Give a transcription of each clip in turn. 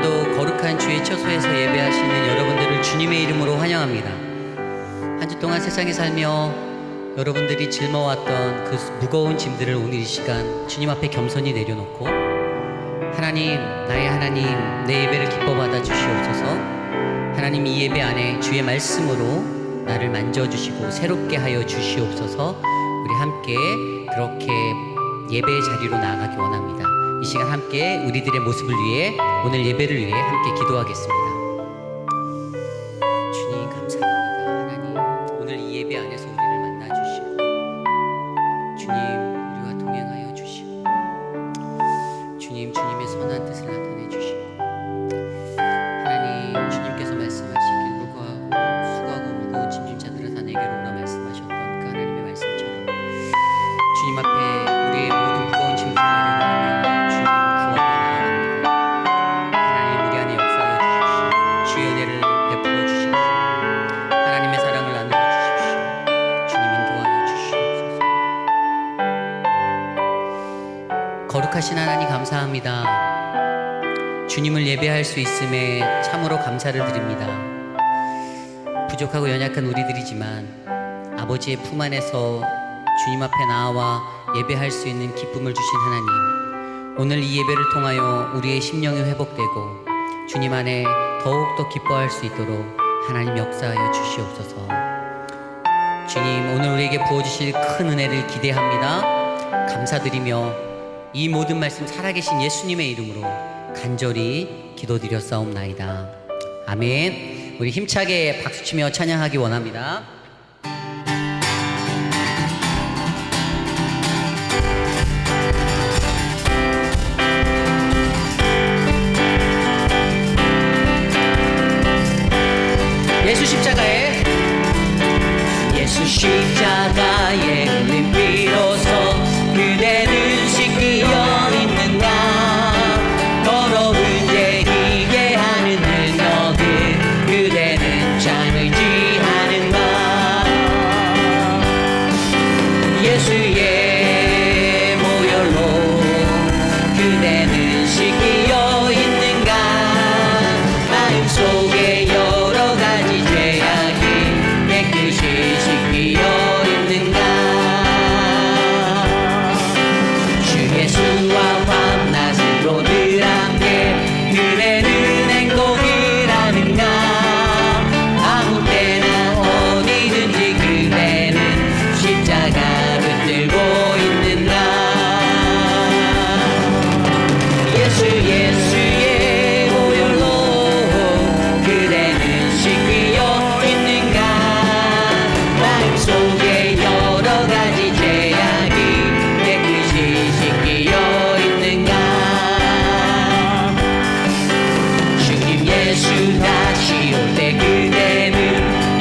오늘도 거룩한 주의 처소에서 예배하시는 여러분들을 주님의 이름으로 환영합니다. 한 주 동안 세상에 살며 여러분들이 짊어왔던 그 무거운 짐들을 오늘 이 시간 주님 앞에 겸손히 내려놓고, 하나님, 나의 하나님, 내 예배를 기뻐 받아 주시옵소서. 하나님, 이 예배 안에 주의 말씀으로 나를 만져주시고 새롭게 하여 주시옵소서. 우리 함께 그렇게 예배의 자리로 나아가기 원합니다. 이 시간 함께 우리들의 모습을 위해, 오늘 예배를 위해 함께 기도하겠습니다. 주님 감사합니다. 하나님, 오늘 이 예배 안에서 우리를 만나주시고 주님 우리와 동행하여 주시고 주님, 주님의 선한 뜻을 나타내 주시고, 하나님, 주님께서 말씀하시길 수고하고 무거운 짐진자들아 다 내게로 오라 말씀하셨던 그 하나님의 말씀처럼 주님 앞에 우리의 모든 무거운 짐들을 내려놓으며 주님 구하고 나아갑니다. 하나님, 우리 안에 역사하여 주십시오. 주의 은혜를 베풀어 주십시오. 하나님의 사랑을 나누어 주십시오. 주님 인도하여 주시옵소서. 거룩하신 하나님 감사합니다. 주님을 예배할 수 있음에 참으로 감사를 드립니다. 부족하고 연약한 우리들이지만 아버지의 품 안에서 주님 앞에 나와 예배할 수 있는 기쁨을 주신 하나님, 오늘 이 예배를 통하여 우리의 심령이 회복되고 주님 안에 더욱더 기뻐할 수 있도록 하나님 역사하여 주시옵소서. 주님, 오늘 우리에게 부어주실 큰 은혜를 기대합니다. 감사드리며 이 모든 말씀 살아계신 예수님의 이름으로 간절히 기도드렸사옵나이다. 아멘. 우리 힘차게 박수치며 찬양하기 원합니다. 예수 십자가에, 예수 십자가에 흘린 피로써 그대는 씻기어 있는가. 더러운 죄 희게 하는 능력을 그대는 잠을 지하는가. 예수의 보혈로 그대는 씻기어 있는가. 마음속에 여러 가지 죄악이 깨끗이 씻기어 있는가. 주 예수와 밤낮으로 늘 함께 그대는 행복을 하는가. 아무 때나 어디든지 그대는 십자가 붙들고 있는가. 예수의 보혈로 그대는 씻기어 있는가. 마음속에 여러 가지 죄악이 깨끗이 씻기어 있는가. 주님 예수 다시 올 때 그대는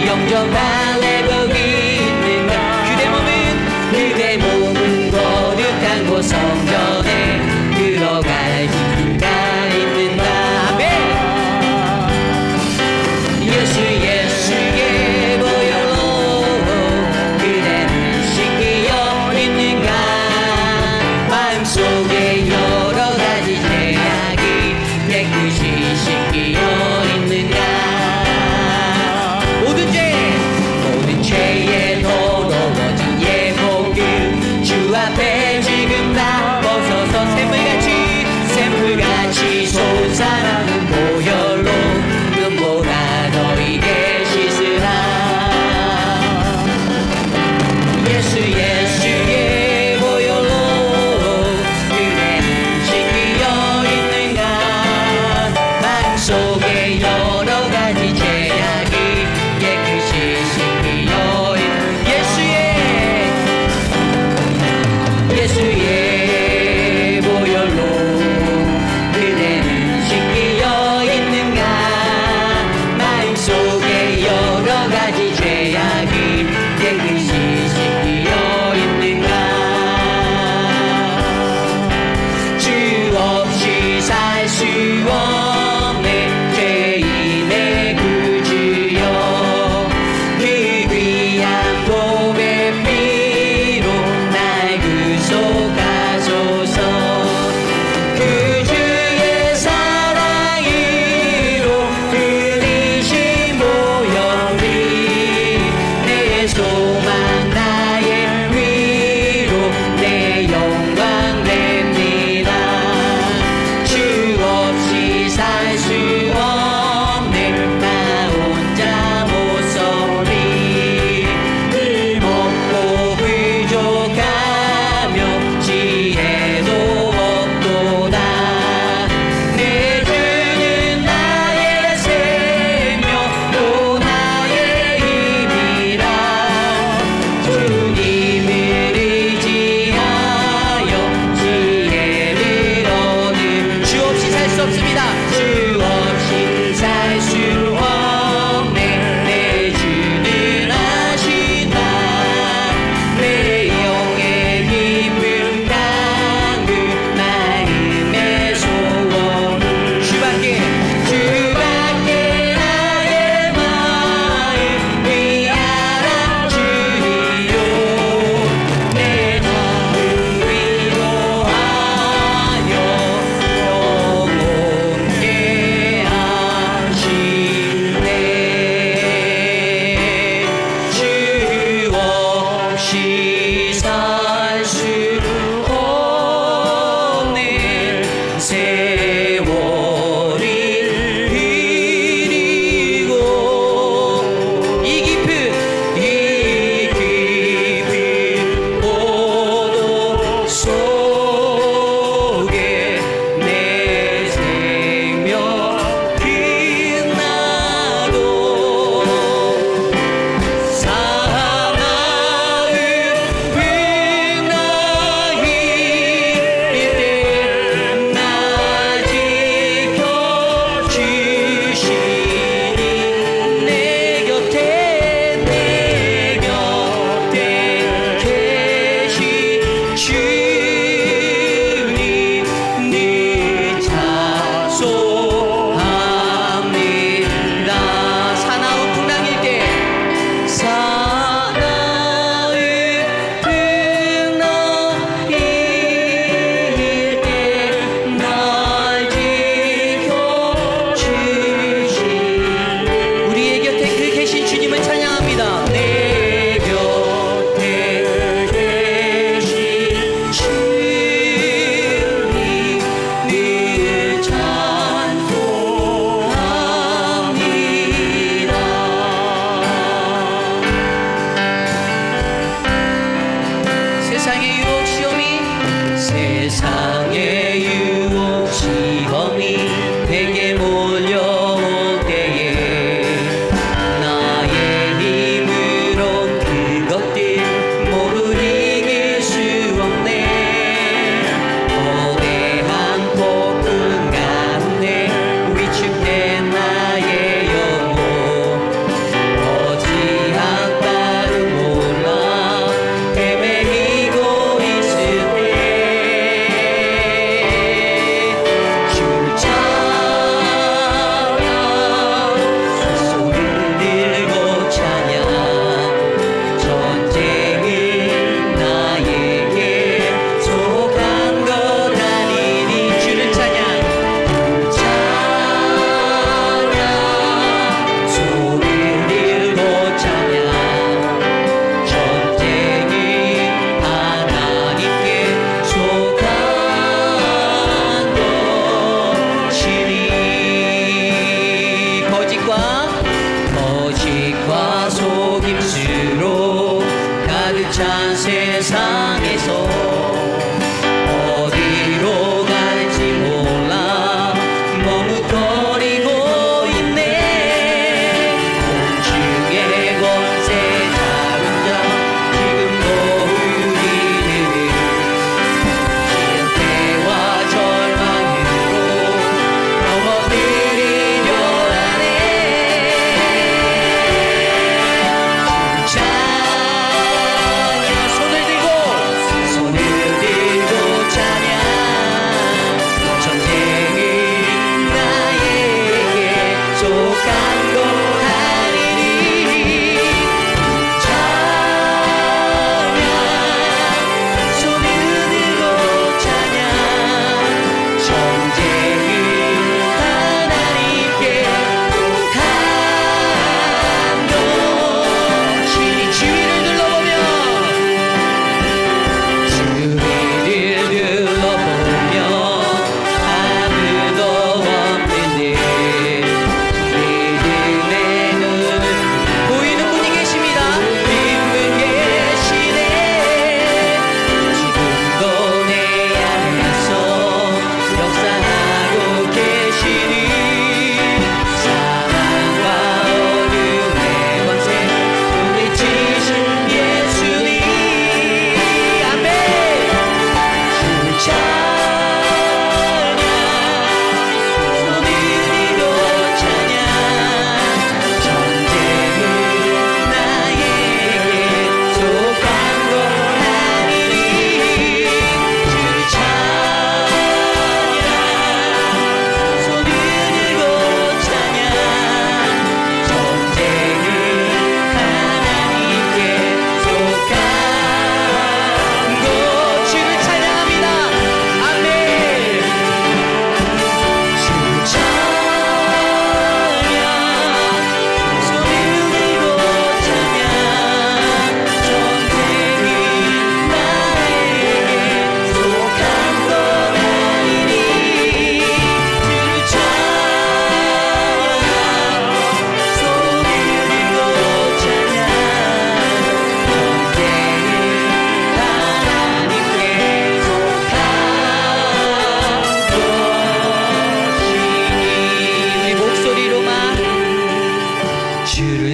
영접한 회복이 있는가. 그대 몸은 거룩한 곳 성전에 들어갈 준비가 있는가. 아멘. 예수의 보혈로 그대는 씻기어 있는가. 마음속에 여러 가지 죄악이 깨끗이 씻기어 있는가. 모든 죄에 더러워진 예복을 주 앞에 지금 다 벗어서 샘물같이 솟아나는 보혈로 눈보다 너희게 씻으라. 예수의 보혈로 그대는 씻기어 있는가. 마음속에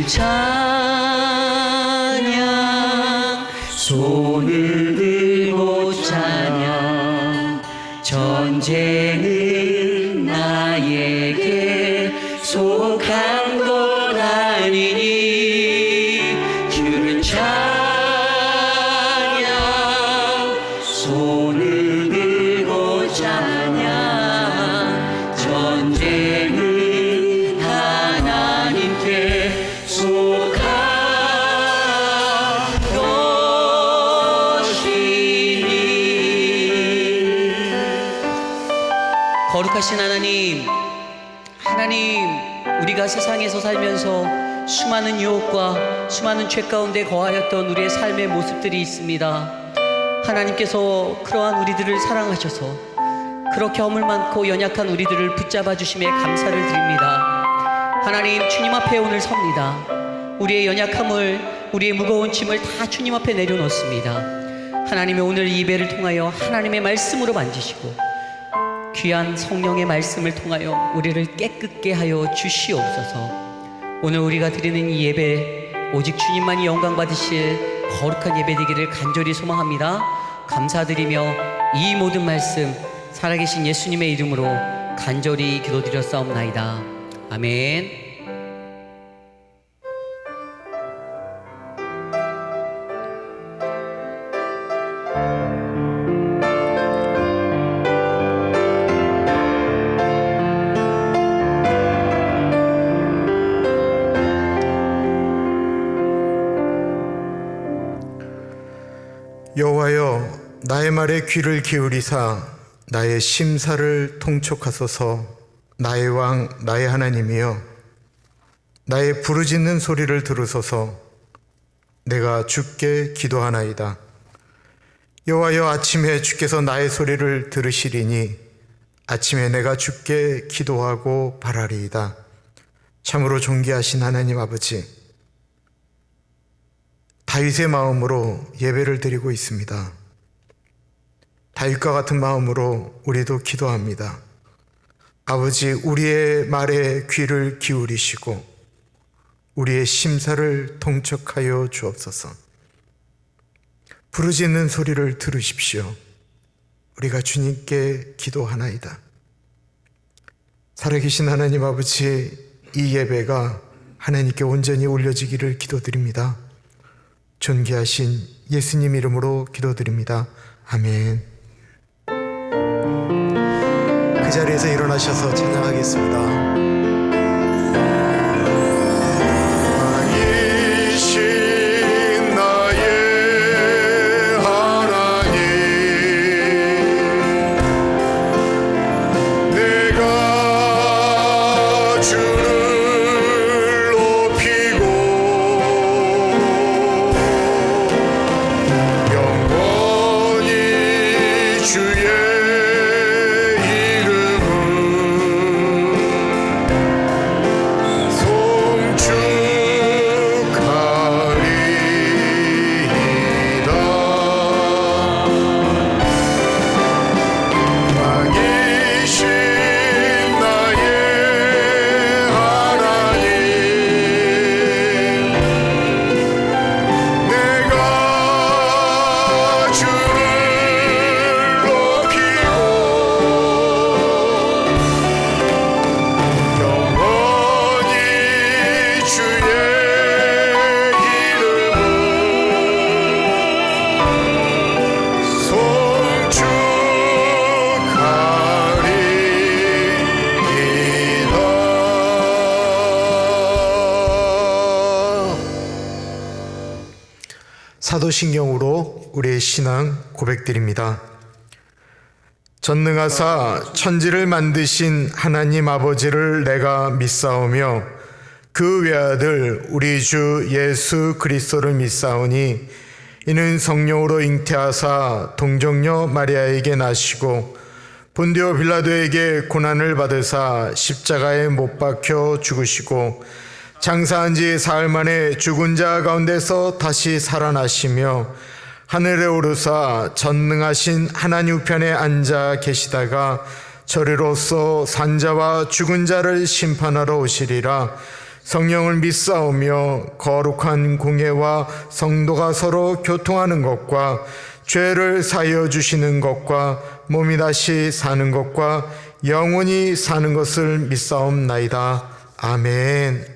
주를 찬양 손을 들고 찬양 전쟁은 나에게 속한 것 아니니 주를 찬양 손을 들고 찬양 전쟁은 하나님께 속한 것이니. 거룩하신 하나님, 우리가 세상에서 살면서 수많은 유혹과 수많은 죄 가운데 거하였던 우리의 삶의 모습들이 있습니다. 하나님께서 그러한 우리들을 사랑하셔서 그렇게 허물 많고 연약한 우리들을 붙잡아 주심에 감사를 드립니다. 하나님, 주님 앞에 오늘 섭니다. 우리의 연약함을, 우리의 무거운 짐을 다 주님 앞에 내려놓습니다. 하나님의 오늘 이 예배를 통하여 하나님의 말씀으로 만지시고 귀한 성령의 말씀을 통하여 우리를 깨끗게 하여 주시옵소서. 오늘 우리가 드리는 이 예배 오직 주님만이 영광 받으실 거룩한 예배 되기를 간절히 소망합니다. 감사드리며 이 모든 말씀 살아계신 예수님의 이름으로 간절히 기도드렸사옵나이다. 아멘. 여호와여, 나의 말에 귀를 기울이사 나의 심사를 통촉하소서. 나의 왕, 나의 하나님이여, 나의 부르짖는 소리를 들으소서. 내가 주께 기도하나이다. 여호와여, 아침에 주께서 나의 소리를 들으시리니 아침에 내가 주께 기도하고 바라리이다. 참으로 존귀하신 하나님 아버지, 다윗의 마음으로 예배를 드리고 있습니다. 다윗과 같은 마음으로 우리도 기도합니다. 아버지, 우리의 말에 귀를 기울이시고 우리의 심사를 통촉하여 주옵소서. 부르짖는 소리를 들으십시오. 우리가 주님께 기도하나이다. 살아계신 하나님 아버지, 이 예배가 하나님께 온전히 올려지기를 기도드립니다. 존귀하신 예수님 이름으로 기도드립니다. 아멘. 그 자리에서 일어나셔서 찬양하겠습니다. 사도신경으로 우리의 신앙 고백드립니다. 전능하사 천지를 만드신 하나님 아버지를 내가 믿사오며 그 외아들 우리 주 예수 그리스도를 믿사오니 이는 성령으로 잉태하사 동정녀 마리아에게 나시고 본디오 빌라도에게 고난을 받으사 십자가에 못 박혀 죽으시고 장사한 지 사흘 만에 죽은 자 가운데서 다시 살아나시며 하늘에 오르사 전능하신 하나님 우편에 앉아 계시다가 저리로서 산자와 죽은 자를 심판하러 오시리라. 성령을 믿사오며 거룩한 공예와 성도가 서로 교통하는 것과 죄를 사하여 주시는 것과 몸이 다시 사는 것과 영원히 사는 것을 믿사옵나이다. 아멘.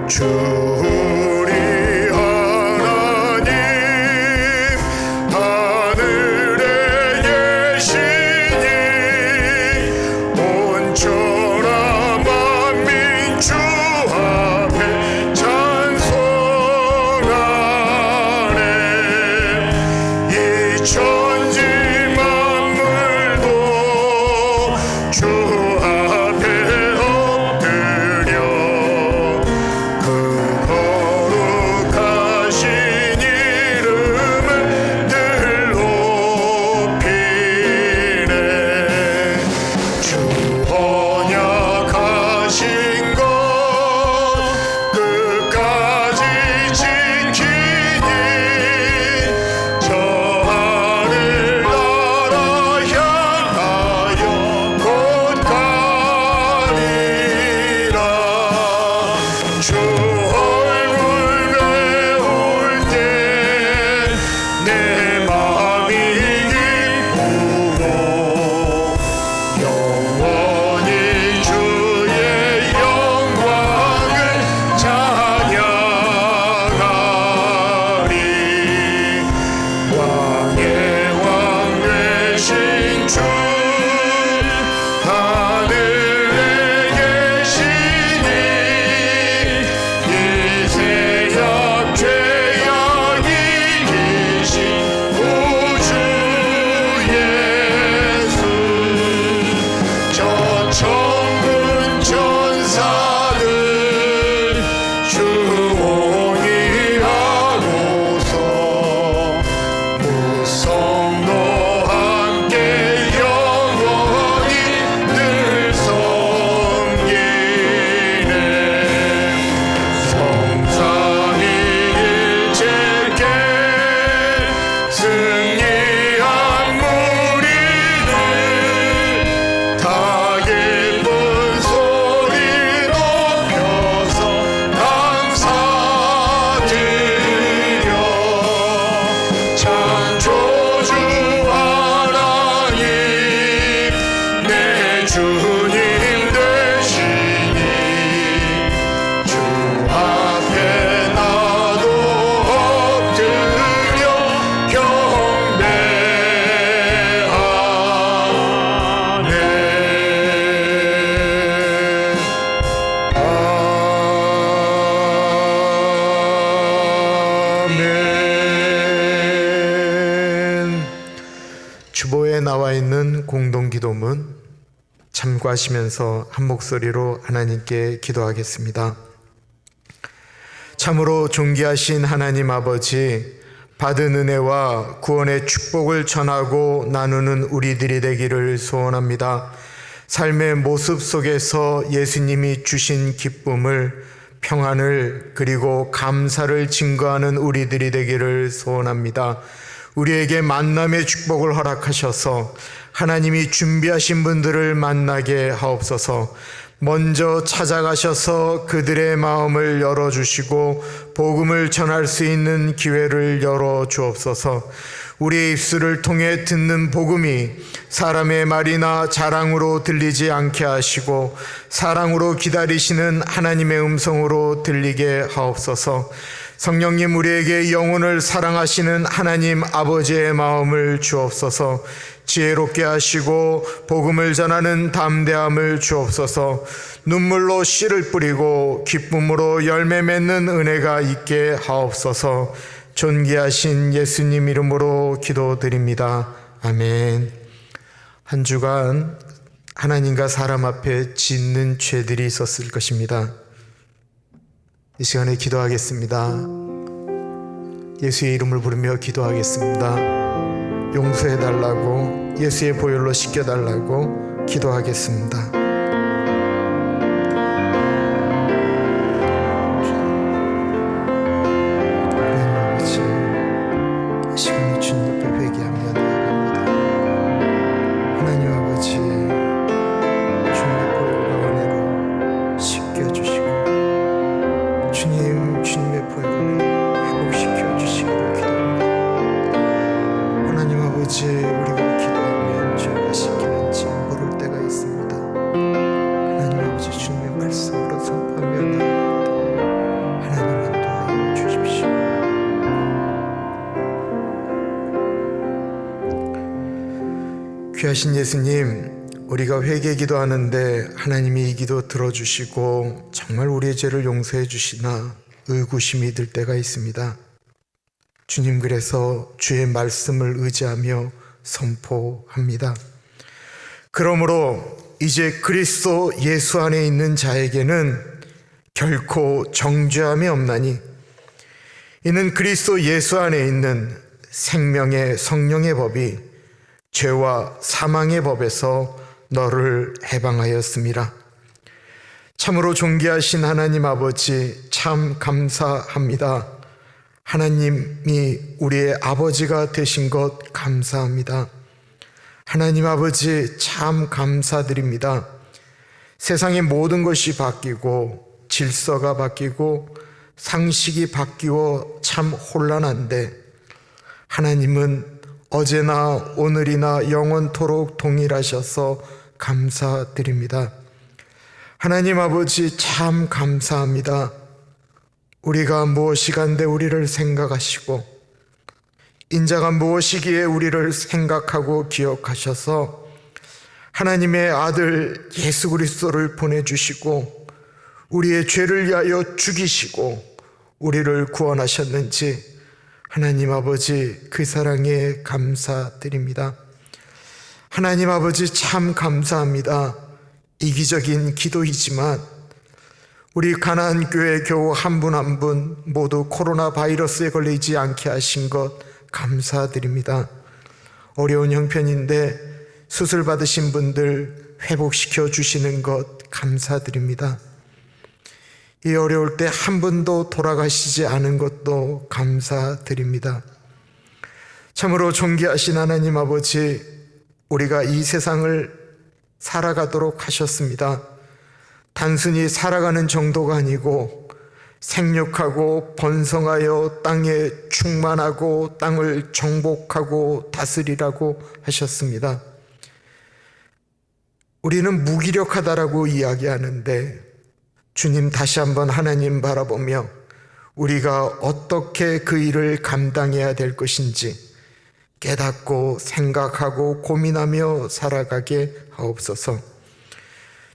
주 우리 하나님 하늘에 계시니 온천하 만민 주 앞에 찬송하네. 이 천지 만물도 주 앞에 엎드려 그 거룩하신 이름을 늘 높이네. 주 언약하신 것 끝까지 지키니 저 하늘 나라 향하여 곧 가리라. 주 얼굴 배울 때 내 마음이 기쁘고 영원히 주의 영광을 찬양하리. 왕의 왕 되신 주 하늘에 계시니 이 세상 죄악 이기신 우주 예수. 저 천군 천사들 주원이 하고서 무성도 함께 영원히 늘 섬기네. 성삼위 일체께 승리한 무리들 다 기쁜 소리 높여서 감사드려. 창조주 하나님 내 주님 되시니 주 앞에 나도 엎드려 경배하네. 아멘. 주보에 나와 있는 공동기도문 참고하시면서 한 목소리로 하나님께 기도하겠습니다. 참으로 존귀하신 하나님 아버지, 받은 은혜와 구원의 축복을 전하고 나누는 우리들이 되기를 소원합니다. 삶의 모습 속에서 예수님이 주신 기쁨을, 평안을, 그리고 감사를 증거하는 우리들이 되기를 소원합니다. 우리에게 만남의 축복을 허락하셔서 하나님이 준비하신 분들을 만나게 하옵소서. 먼저 찾아가셔서 그들의 마음을 열어주시고 복음을 전할 수 있는 기회를 열어주옵소서. 우리의 입술을 통해 듣는 복음이 사람의 말이나 자랑으로 들리지 않게 하시고 사랑으로 기다리시는 하나님의 음성으로 들리게 하옵소서. 성령님, 우리에게 영혼을 사랑하시는 하나님 아버지의 마음을 주옵소서. 지혜롭게 하시고 복음을 전하는 담대함을 주옵소서. 눈물로 씨를 뿌리고 기쁨으로 열매 맺는 은혜가 있게 하옵소서. 존귀하신 예수님 이름으로 기도드립니다. 아멘. 한 주간 하나님과 사람 앞에 짓는 죄들이 있었을 것입니다. 이 시간에 기도하겠습니다. 예수의 이름을 부르며 기도하겠습니다. 용서해달라고, 예수의 보혈로 씻겨달라고 기도하겠습니다. 귀하신 예수님, 우리가 회개 기도하는데 하나님이 이 기도 들어주시고 정말 우리의 죄를 용서해 주시나 의구심이 들 때가 있습니다. 주님, 그래서 주의 말씀을 의지하며 선포합니다. 그러므로 이제 그리스도 예수 안에 있는 자에게는 결코 정죄함이 없나니 이는 그리스도 예수 안에 있는 생명의 성령의 법이 죄와 사망의 법에서 너를 해방하였습니다. 참으로 존귀하신 하나님 아버지, 참 감사합니다. 하나님이 우리의 아버지가 되신 것 감사합니다. 하나님 아버지, 참 감사드립니다. 세상의 모든 것이 바뀌고 질서가 바뀌고 상식이 바뀌어 참 혼란한데 하나님은 어제나 오늘이나 영원토록 동일하셔서 감사드립니다. 하나님 아버지, 참 감사합니다. 우리가 무엇이간데 우리를 생각하시고 인자가 무엇이기에 우리를 생각하고 기억하셔서 하나님의 아들 예수 그리스도를 보내주시고 우리의 죄를 위하여 죽이시고 우리를 구원하셨는지 하나님 아버지, 그 사랑에 감사드립니다. 하나님 아버지, 참 감사합니다. 이기적인 기도이지만 우리 가나안 교회 교우 한 분 한 분 모두 코로나 바이러스에 걸리지 않게 하신 것 감사드립니다. 어려운 형편인데 수술 받으신 분들 회복시켜 주시는 것 감사드립니다. 이 어려울 때 한 분도 돌아가시지 않은 것도 감사드립니다. 참으로 존귀하신 하나님 아버지, 우리가 이 세상을 살아가도록 하셨습니다. 단순히 살아가는 정도가 아니고 생육하고 번성하여 땅에 충만하고 땅을 정복하고 다스리라고 하셨습니다. 우리는 무기력하다라고 이야기하는데 주님, 다시 한번 하나님 바라보며 우리가 어떻게 그 일을 감당해야 될 것인지 깨닫고 생각하고 고민하며 살아가게 하옵소서.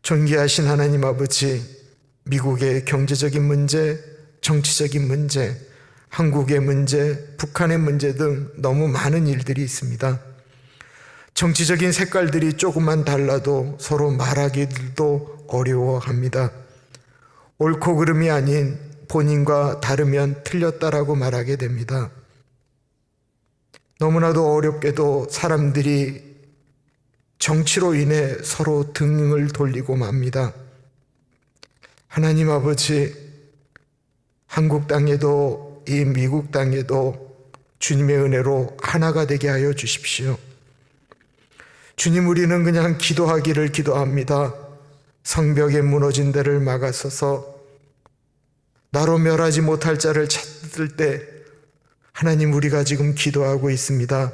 존귀하신 하나님 아버지, 미국의 경제적인 문제, 정치적인 문제, 한국의 문제, 북한의 문제 등 너무 많은 일들이 있습니다. 정치적인 색깔들이 조금만 달라도 서로 말하기도 어려워합니다. 옳고 그름이 아닌 본인과 다르면 틀렸다라고 말하게 됩니다. 너무나도 어렵게도 사람들이 정치로 인해 서로 등을 돌리고 맙니다. 하나님 아버지, 한국 땅에도 이 미국 땅에도 주님의 은혜로 하나가 되게 하여 주십시오. 주님, 우리는 그냥 기도하기를 기도합니다. 성벽에 무너진 데를 막아서서 나로 멸하지 못할 자를 찾을 때 하나님, 우리가 지금 기도하고 있습니다.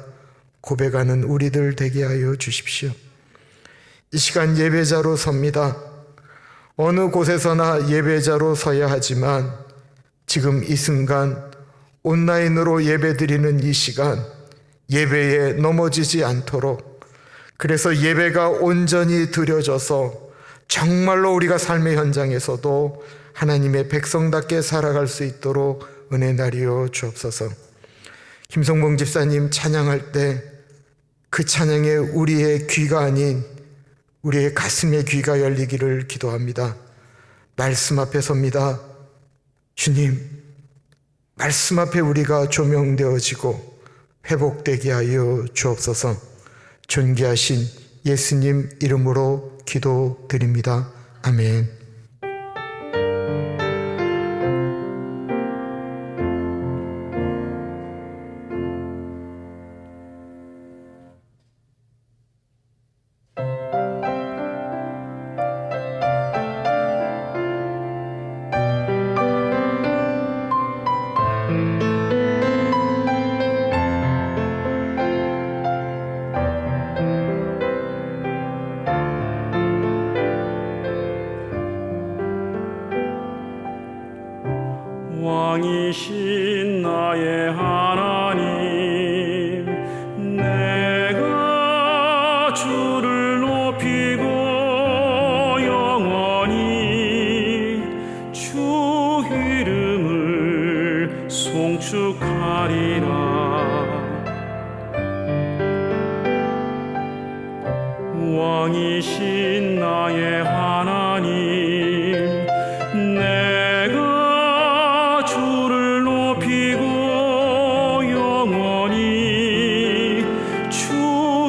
고백하는 우리들 되게 하여 주십시오. 이 시간 예배자로 섭니다. 어느 곳에서나 예배자로 서야 하지만 지금 이 순간 온라인으로 예배드리는 이 시간 예배에 넘어지지 않도록, 그래서 예배가 온전히 드려져서 정말로 우리가 삶의 현장에서도 하나님의 백성답게 살아갈 수 있도록 은혜 나리어 주옵소서. 김성봉 집사님 찬양할 때 그 찬양에 우리의 귀가 아닌 우리의 가슴의 귀가 열리기를 기도합니다. 말씀 앞에 섭니다. 주님, 말씀 앞에 우리가 조명되어지고 회복되게 하여 주옵소서. 존귀하신 예수님 이름으로 기도드립니다. 아멘. 왕이신 나의 하나님, 내가 주 송축하리라. 왕이신 나의 하나님, 내가 주를 높이고 영원히 주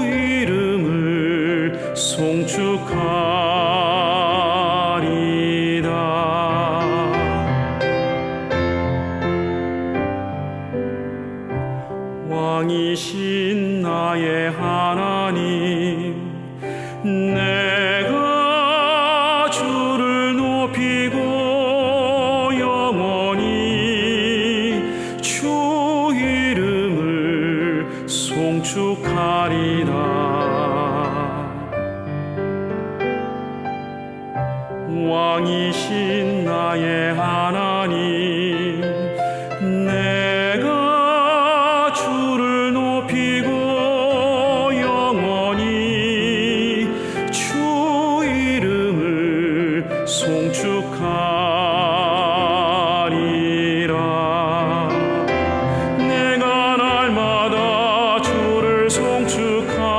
이름을 송축하리다. 왕이신 나의 하나님, 내가 주를 높이고 영원히 주 이름을 송축하리라. 왕이신 나의 하나님, 내가 주를 높이고 영원히 주 이름을 송축하리라. 내가 날마다 주를 송축하리라.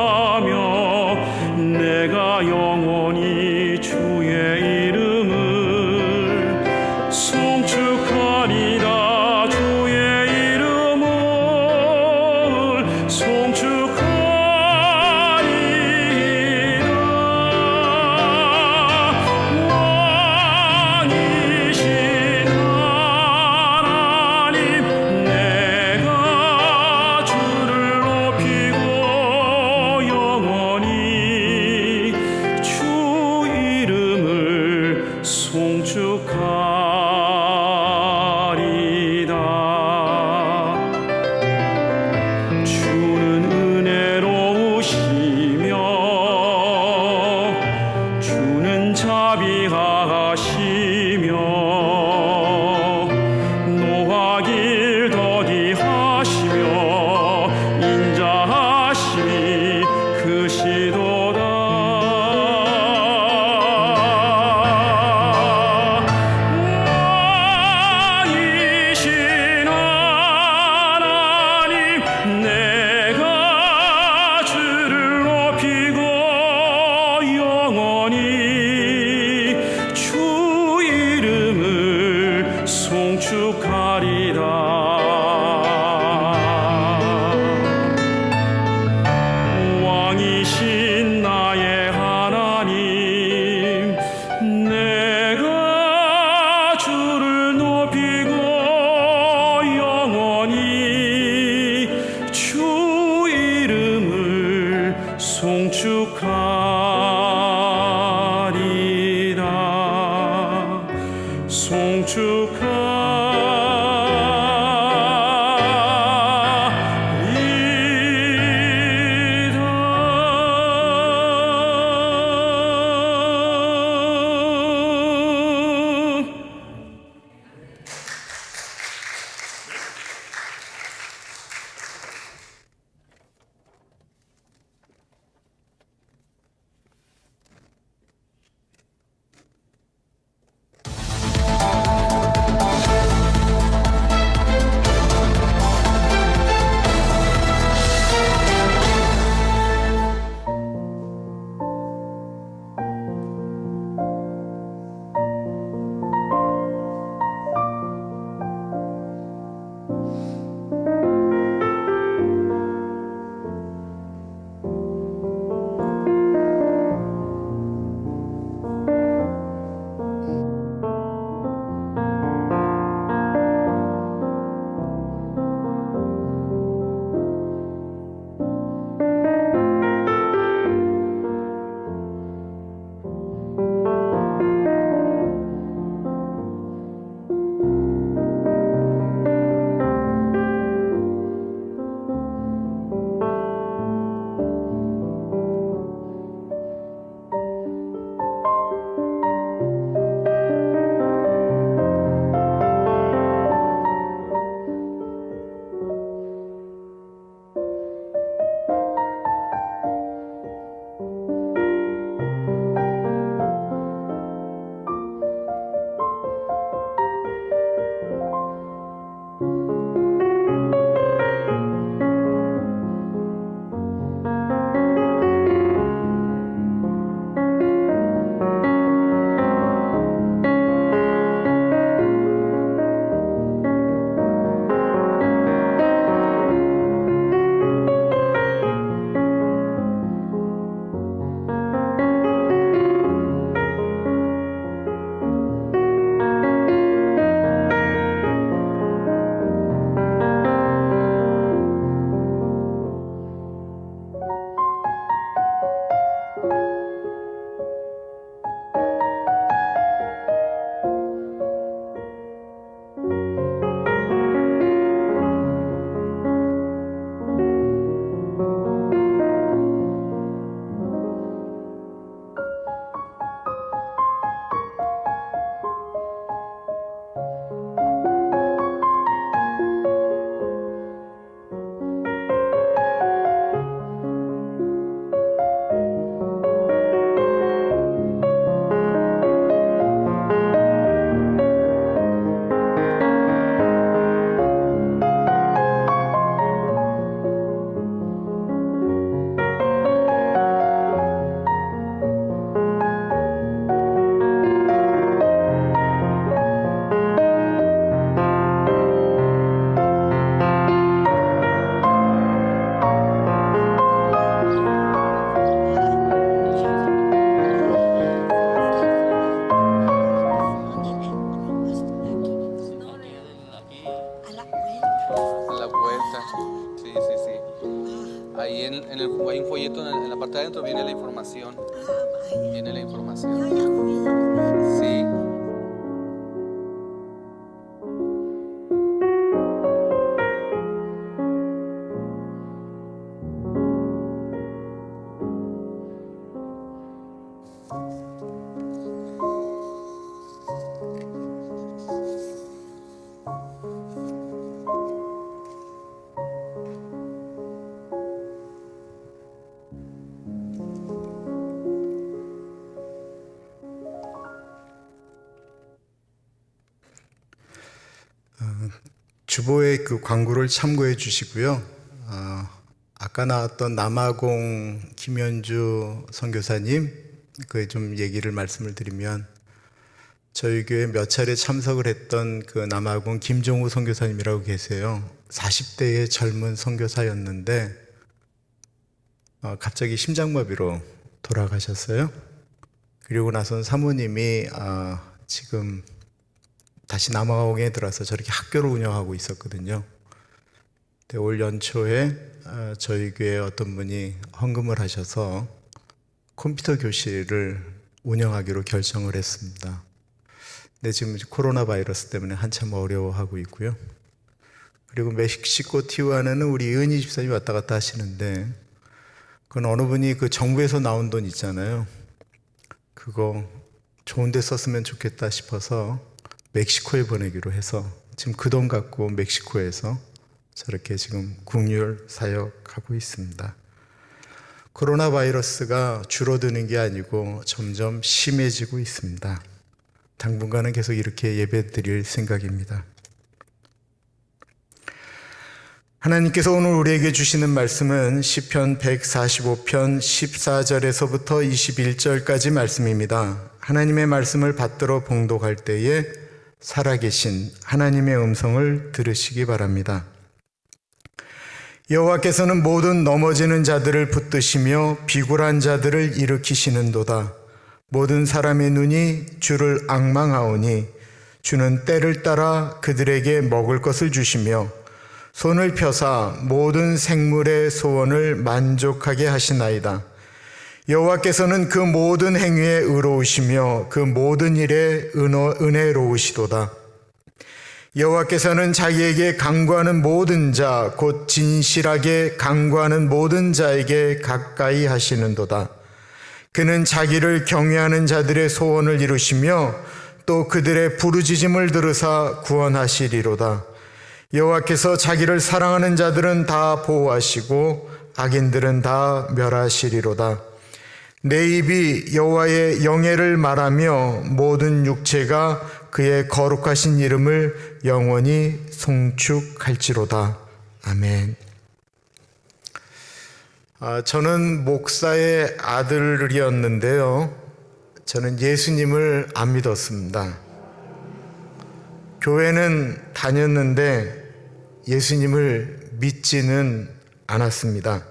a la vuelta. Sí, sí, sí. Ahí hay un folleto en la parte de adentro, viene la información. Viene la información. Sí. 주보의 그 광고를 참고해 주시고요. 아까 나왔던 남아공 김현주 선교사님 그 좀 얘기를 말씀을 드리면 저희 교회 몇 차례 참석을 했던 그 남아공 김종우 선교사님이라고 계세요. 40대의 젊은 선교사였는데 갑자기 심장마비로 돌아가셨어요. 그리고 나선 사모님이 지금 다시 남아공에 들어서 저렇게 학교를 운영하고 있었거든요. 올 연초에 저희 교회에 어떤 분이 헌금을 하셔서 컴퓨터 교실을 운영하기로 결정을 했습니다. 근데 지금 코로나 바이러스 때문에 한참 어려워하고 있고요. 그리고 멕시코 티후아나는 우리 은희 집사님이 왔다 갔다 하시는데 그건 어느 분이 그 정부에서 나온 돈 있잖아요. 그거 좋은 데 썼으면 좋겠다 싶어서 멕시코에 보내기로 해서 지금 그 돈 갖고 멕시코에서 저렇게 지금 국률 사역하고 있습니다. 코로나 바이러스가 줄어드는 게 아니고 점점 심해지고 있습니다. 당분간은 계속 이렇게 예배 드릴 생각입니다. 하나님께서 오늘 우리에게 주시는 말씀은 시편 145편 14절에서부터 21절까지 말씀입니다. 하나님의 말씀을 받들어 봉독할 때에 살아계신 하나님의 음성을 들으시기 바랍니다. 여호와께서는 모든 넘어지는 자들을 붙드시며 비굴한 자들을 일으키시는도다. 모든 사람의 눈이 주를 앙망하오니 주는 때를 따라 그들에게 먹을 것을 주시며 손을 펴사 모든 생물의 소원을 만족하게 하시나이다. 여호와께서는 그 모든 행위에 의로우시며 그 모든 일에 은혜로우시도다. 여호와께서는 자기에게 간구하는 모든 자, 곧 진실하게 간구하는 모든 자에게 가까이 하시는도다. 그는 자기를 경외하는 자들의 소원을 이루시며 또 그들의 부르짖음을 들으사 구원하시리로다. 여호와께서 자기를 사랑하는 자들은 다 보호하시고 악인들은 다 멸하시리로다. 내 입이 여호와의 영예를 말하며 모든 육체가 그의 거룩하신 이름을 영원히 송축할지로다. 아멘. 저는 목사의 아들이었는데요. 저는 예수님을 안 믿었습니다. 교회는 다녔는데 예수님을 믿지는 않았습니다.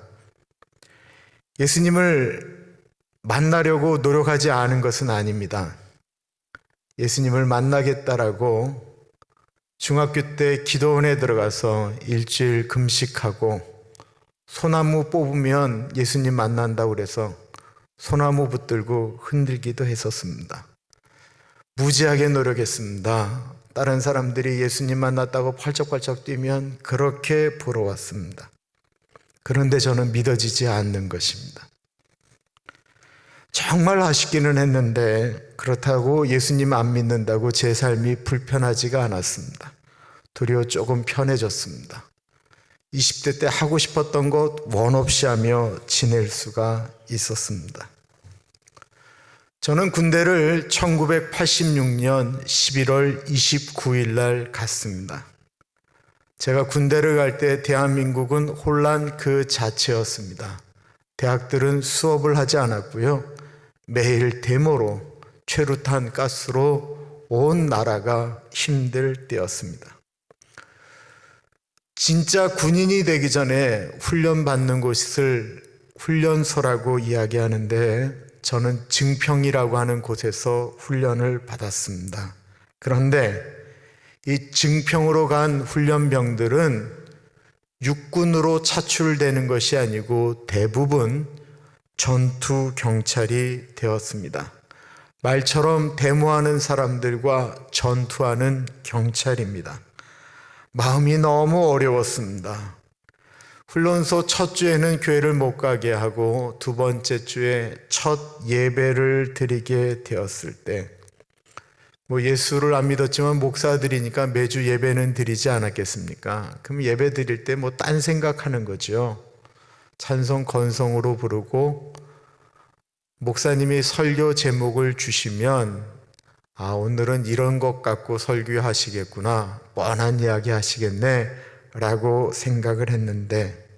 예수님을 만나려고 노력하지 않은 것은 아닙니다. 예수님을 만나겠다라고 중학교 때 기도원에 들어가서 일주일 금식하고 소나무 뽑으면 예수님 만난다고 그래서 소나무 붙들고 흔들기도 했었습니다. 무지하게 노력했습니다. 다른 사람들이 예수님 만났다고 펄쩍펄쩍 뛰면 그렇게 보러 왔습니다. 그런데 저는 믿어지지 않는 것입니다. 정말 아쉽기는 했는데 그렇다고 예수님 안 믿는다고 제 삶이 불편하지가 않았습니다. 도리어 조금 편해졌습니다. 20대 때 하고 싶었던 것 원 없이 하며 지낼 수가 있었습니다. 저는 군대를 1986년 11월 29일 날 갔습니다. 제가 군대를 갈 때 대한민국은 혼란 그 자체였습니다. 대학들은 수업을 하지 않았고요. 매일 데모로 최루탄 가스로 온 나라가 힘들 때였습니다. 진짜 군인이 되기 전에 훈련받는 곳을 훈련소라고 이야기하는데 저는 증평이라고 하는 곳에서 훈련을 받았습니다. 그런데 이 증평으로 간 훈련병들은 육군으로 차출되는 것이 아니고 대부분 전투 경찰이 되었습니다. 말처럼 데모하는 사람들과 전투하는 경찰입니다. 마음이 너무 어려웠습니다. 훈련소 첫 주에는 교회를 못 가게 하고 두 번째 주에 첫 예배를 드리게 되었을 때 예수를 안 믿었지만 목사들이니까 매주 예배는 드리지 않았겠습니까? 그럼 예배 드릴 때 딴 생각하는 거죠. 찬송 건성으로 부르고 목사님이 설교 제목을 주시면 오늘은 이런 것 갖고 설교하시겠구나, 뻔한 이야기 하시겠네 라고 생각을 했는데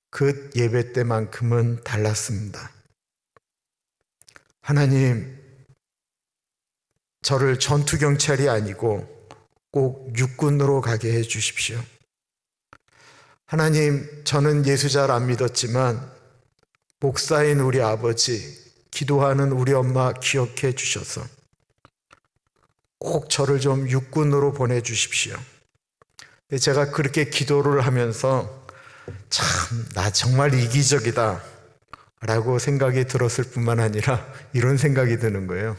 그 예배 때만큼은 달랐습니다. 하나님, 저를 전투경찰이 아니고 꼭 육군으로 가게 해 주십시오. 하나님, 저는 예수 잘 안 믿었지만 목사인 우리 아버지, 기도하는 우리 엄마 기억해 주셔서 꼭 저를 좀 육군으로 보내주십시오. 제가 그렇게 기도를 하면서 참, 나 정말 이기적이다 라고 생각이 들었을 뿐만 아니라 이런 생각이 드는 거예요.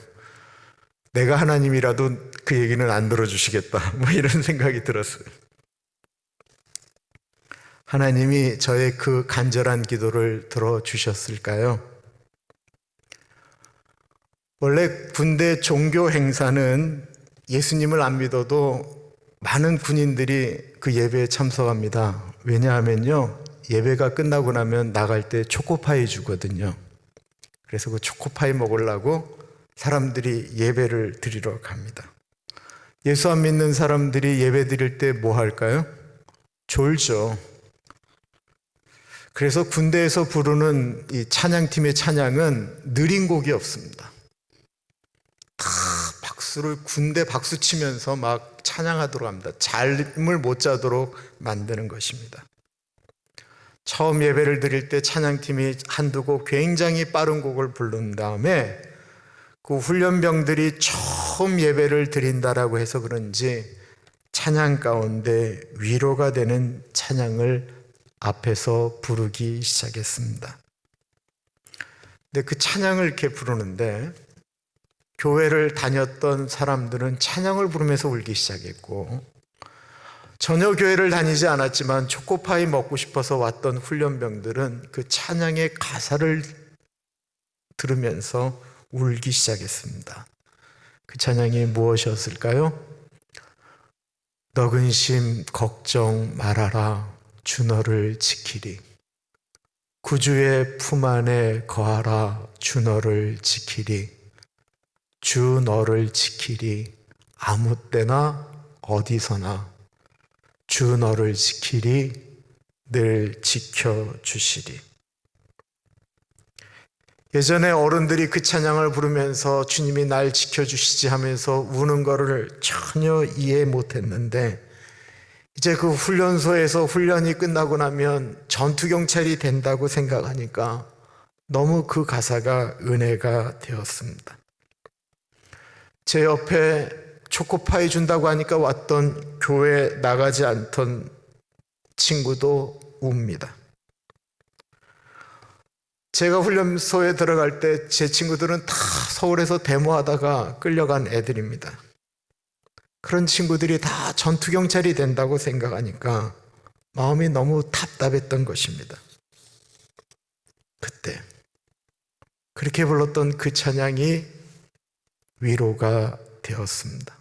내가 하나님이라도 그 얘기는 안 들어주시겠다, 이런 생각이 들었어요. 하나님이 저의 그 간절한 기도를 들어주셨을까요? 원래 군대 종교 행사는 예수님을 안 믿어도 많은 군인들이 그 예배에 참석합니다. 왜냐하면요, 예배가 끝나고 나면 나갈 때 초코파이 주거든요. 그래서 그 초코파이 먹으려고 사람들이 예배를 드리러 갑니다. 예수 안 믿는 사람들이 예배 드릴 때 뭐 할까요? 졸죠. 그래서 군대에서 부르는 이 찬양팀의 찬양은 느린 곡이 없습니다. 다 군대 박수 치면서 막 찬양하도록 합니다. 잠을 못 자도록 만드는 것입니다. 처음 예배를 드릴 때 찬양팀이 한두 곡 굉장히 빠른 곡을 부른 다음에 그 훈련병들이 처음 예배를 드린다라고 해서 그런지 찬양 가운데 위로가 되는 찬양을 앞에서 부르기 시작했습니다. 근데 그 찬양을 이렇게 부르는데 교회를 다녔던 사람들은 찬양을 부르면서 울기 시작했고, 전혀 교회를 다니지 않았지만 초코파이 먹고 싶어서 왔던 훈련병들은 그 찬양의 가사를 들으면서 울기 시작했습니다. 그 찬양이 무엇이었을까요? 너 근심 걱정 말아라, 주 너를 지키리. 구주의 품 안에 거하라, 주 너를 지키리. 주 너를 지키리. 아무 때나 어디서나 주 너를 지키리. 늘 지켜주시리. 예전에 어른들이 그 찬양을 부르면서 주님이 날 지켜주시지 하면서 우는 거를 전혀 이해 못했는데, 이제 그 훈련소에서 훈련이 끝나고 나면 전투경찰이 된다고 생각하니까 너무 그 가사가 은혜가 되었습니다. 제 옆에 초코파이 준다고 하니까 왔던 교회 나가지 않던 친구도 웁니다. 제가 훈련소에 들어갈 때 제 친구들은 다 서울에서 데모하다가 끌려간 애들입니다. 그런 친구들이 다 전투경찰이 된다고 생각하니까 마음이 너무 답답했던 것입니다. 그때 그렇게 불렀던 그 찬양이 위로가 되었습니다.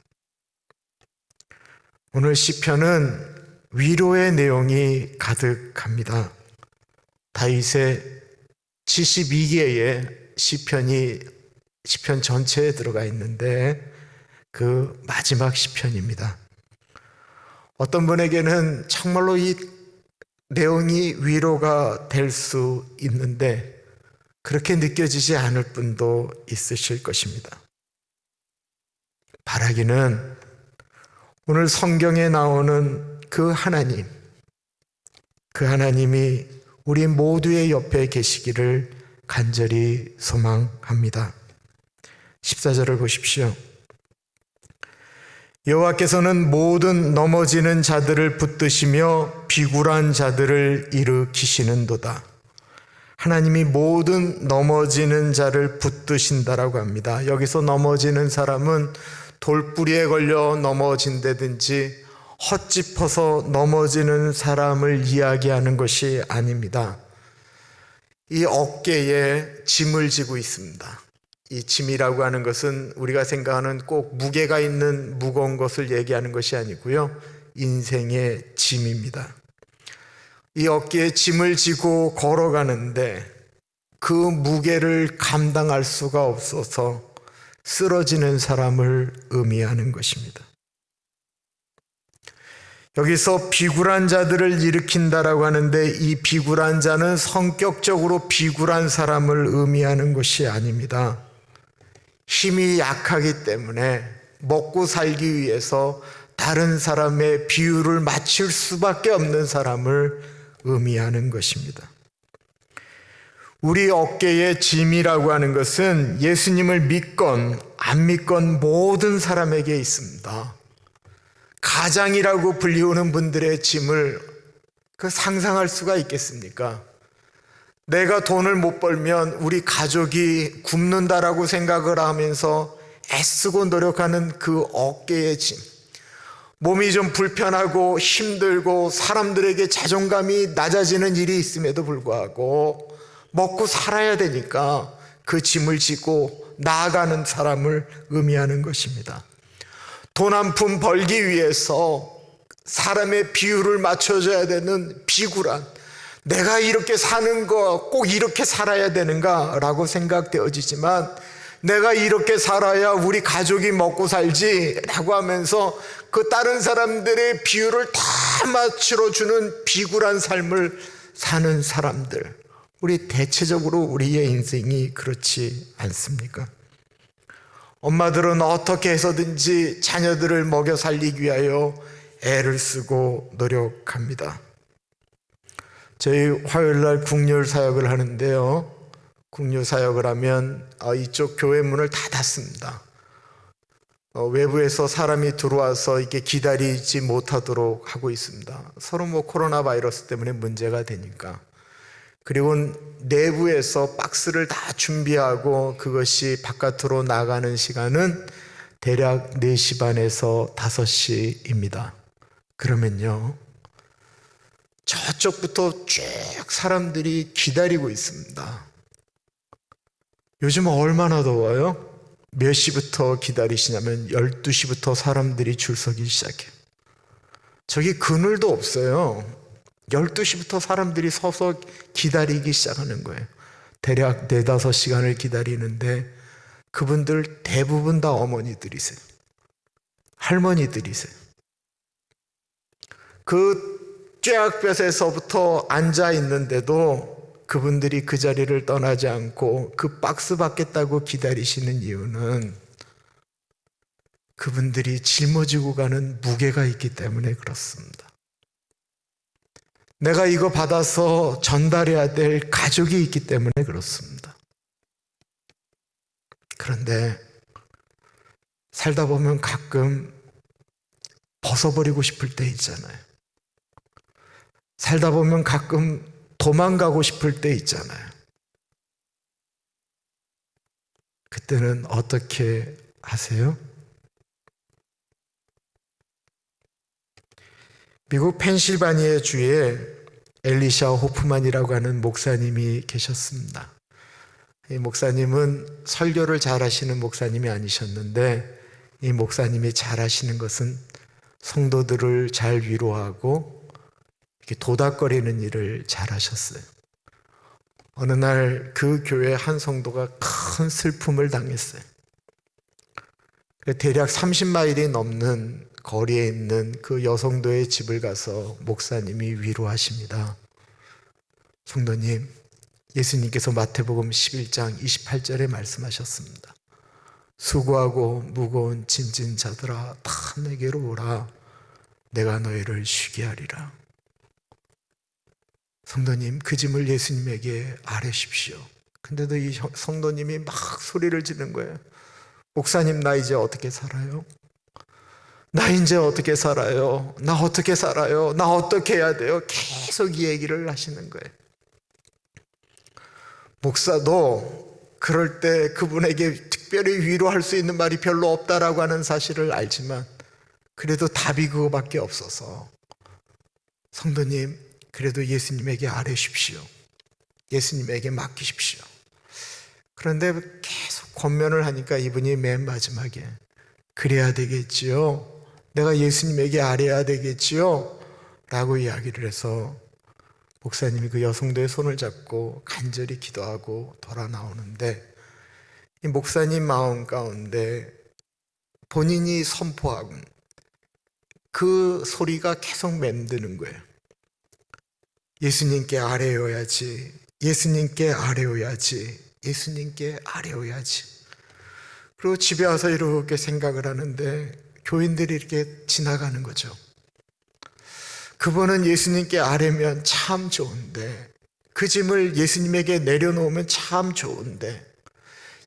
오늘 시편은 위로의 내용이 가득합니다. 다윗의 72개의 시편 전체에 들어가 있는데 그 마지막 시편입니다. 어떤 분에게는 정말로 이 내용이 위로가 될 수 있는데 그렇게 느껴지지 않을 분도 있으실 것입니다. 바라기는 오늘 성경에 나오는 그 하나님이 우리 모두의 옆에 계시기를 간절히 소망합니다. 14절을 보십시오. 여호와께서는 모든 넘어지는 자들을 붙드시며 비굴한 자들을 일으키시는도다. 하나님이 모든 넘어지는 자를 붙드신다라고 합니다. 여기서 넘어지는 사람은 돌뿌리에 걸려 넘어진다든지 헛짚어서 넘어지는 사람을 이야기하는 것이 아닙니다. 이 어깨에 짐을 지고 있습니다. 이 짐이라고 하는 것은 우리가 생각하는 꼭 무게가 있는 무거운 것을 얘기하는 것이 아니고요, 인생의 짐입니다. 이 어깨에 짐을 지고 걸어가는데 그 무게를 감당할 수가 없어서 쓰러지는 사람을 의미하는 것입니다. 여기서 비굴한 자들을 일으킨다라고 하는데 이 비굴한 자는 성격적으로 비굴한 사람을 의미하는 것이 아닙니다. 힘이 약하기 때문에 먹고 살기 위해서 다른 사람의 비율을 맞출 수밖에 없는 사람을 의미하는 것입니다. 우리 어깨에 짐이라고 하는 것은 예수님을 믿건 안 믿건 모든 사람에게 있습니다. 가장이라고 불리우는 분들의 짐을 상상할 수가 있겠습니까? 내가 돈을 못 벌면 우리 가족이 굶는다라고 생각을 하면서 애쓰고 노력하는 그 어깨의 짐, 몸이 좀 불편하고 힘들고 사람들에게 자존감이 낮아지는 일이 있음에도 불구하고 먹고 살아야 되니까 그 짐을 지고 나아가는 사람을 의미하는 것입니다. 돈 한 푼 벌기 위해서 사람의 비율을 맞춰줘야 되는 비굴한, 내가 이렇게 사는 거 꼭 이렇게 살아야 되는가 라고 생각되어지지만 내가 이렇게 살아야 우리 가족이 먹고 살지 라고 하면서 그 다른 사람들의 비율을 다 맞춰주는 비굴한 삶을 사는 사람들, 우리 대체적으로 우리의 인생이 그렇지 않습니까? 엄마들은 어떻게 해서든지 자녀들을 먹여 살리기 위하여 애를 쓰고 노력합니다. 저희 화요일날 국률 사역을 하는데요, 국률 사역을 하면 이쪽 교회 문을 다 닫습니다. 외부에서 사람이 들어와서 이렇게 기다리지 못하도록 하고 있습니다. 서로 코로나 바이러스 때문에 문제가 되니까. 그리고 내부에서 박스를 다 준비하고 그것이 바깥으로 나가는 시간은 대략 4시 반에서 5시입니다. 그러면요, 저쪽부터 쭉 사람들이 기다리고 있습니다. 요즘 얼마나 더워요? 몇 시부터 기다리시냐면 12시부터 사람들이 줄 서기 시작해요. 저기 그늘도 없어요. 12시부터 사람들이 서서 기다리기 시작하는 거예요. 대략 4-5시간을 기다리는데 그분들 대부분 다 어머니들이세요. 할머니들이세요. 그 쬐악볕에서부터 앉아 있는데도 그분들이 그 자리를 떠나지 않고 그 박스 받겠다고 기다리시는 이유는 그분들이 짊어지고 가는 무게가 있기 때문에 그렇습니다. 내가 이거 받아서 전달해야 될 가족이 있기 때문에 그렇습니다. 그런데 살다 보면 가끔 벗어버리고 싶을 때 있잖아요. 살다 보면 가끔 도망가고 싶을 때 있잖아요. 그때는 어떻게 하세요? 미국 펜실바니아 주에 엘리샤 호프만이라고 하는 목사님이 계셨습니다. 이 목사님은 설교를 잘 하시는 목사님이 아니셨는데 이 목사님이 잘 하시는 것은 성도들을 잘 위로하고 이렇게 도닥거리는 일을 잘 하셨어요. 어느 날 그 교회 한 성도가 큰 슬픔을 당했어요. 대략 30마일이 넘는 거리에 있는 그 여성도의 집을 가서 목사님이 위로하십니다. 성도님, 예수님께서 마태복음 11장 28절에 말씀하셨습니다. 수고하고 무거운 짐진 자들아 다 내게로 오라. 내가 너희를 쉬게 하리라. 성도님, 그 짐을 예수님에게 아뢰십시오. 근데도 이 성도님이 막 소리를 지르는 거예요. 목사님, 나 이제 어떻게 살아요? 나 이제 어떻게 살아요? 나 어떻게 살아요? 나 어떻게 해야 돼요? 계속 이 얘기를 하시는 거예요. 목사도 그럴 때 그분에게 특별히 위로할 수 있는 말이 별로 없다라고 하는 사실을 알지만 그래도 답이 그거밖에 없어서 성도님, 그래도 예수님에게 아뢰십시오. 예수님에게 맡기십시오. 그런데 계속 권면을 하니까 이분이 맨 마지막에 그래야 되겠지요. 내가 예수님에게 아뢰야 되겠지요. 라고 이야기를 해서 목사님이 그 여성도의 손을 잡고 간절히 기도하고 돌아 나오는데 이 목사님 마음 가운데 본인이 선포하고 그 소리가 계속 맴드는 거예요. 예수님께 아뢰어야지, 예수님께 아뢰어야지, 예수님께 아뢰어야지. 그리고 집에 와서 이렇게 생각을 하는데 교인들이 이렇게 지나가는 거죠. 그분은 예수님께 아뢰면 참 좋은데, 그 짐을 예수님에게 내려놓으면 참 좋은데,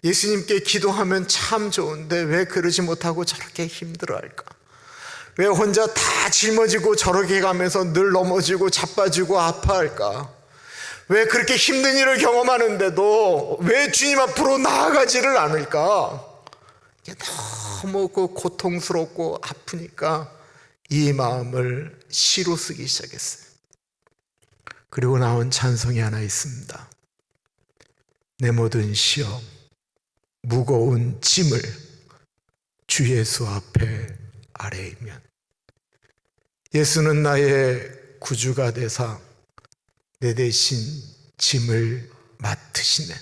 예수님께 기도하면 참 좋은데 왜 그러지 못하고 저렇게 힘들어할까? 왜 혼자 다 짊어지고 저렇게 가면서 늘 넘어지고 자빠지고 아파할까? 왜 그렇게 힘든 일을 경험하는데도 왜 주님 앞으로 나아가지를 않을까? 이게 너무 그 고통스럽고 아프니까 이 마음을 시로 쓰기 시작했어요. 그리고 나온 찬송이 하나 있습니다. 내 모든 시험, 무거운 짐을 주 예수 앞에 아뢰이면, 예수는 나의 구주가 되사 내 대신 짐을 맡으시네.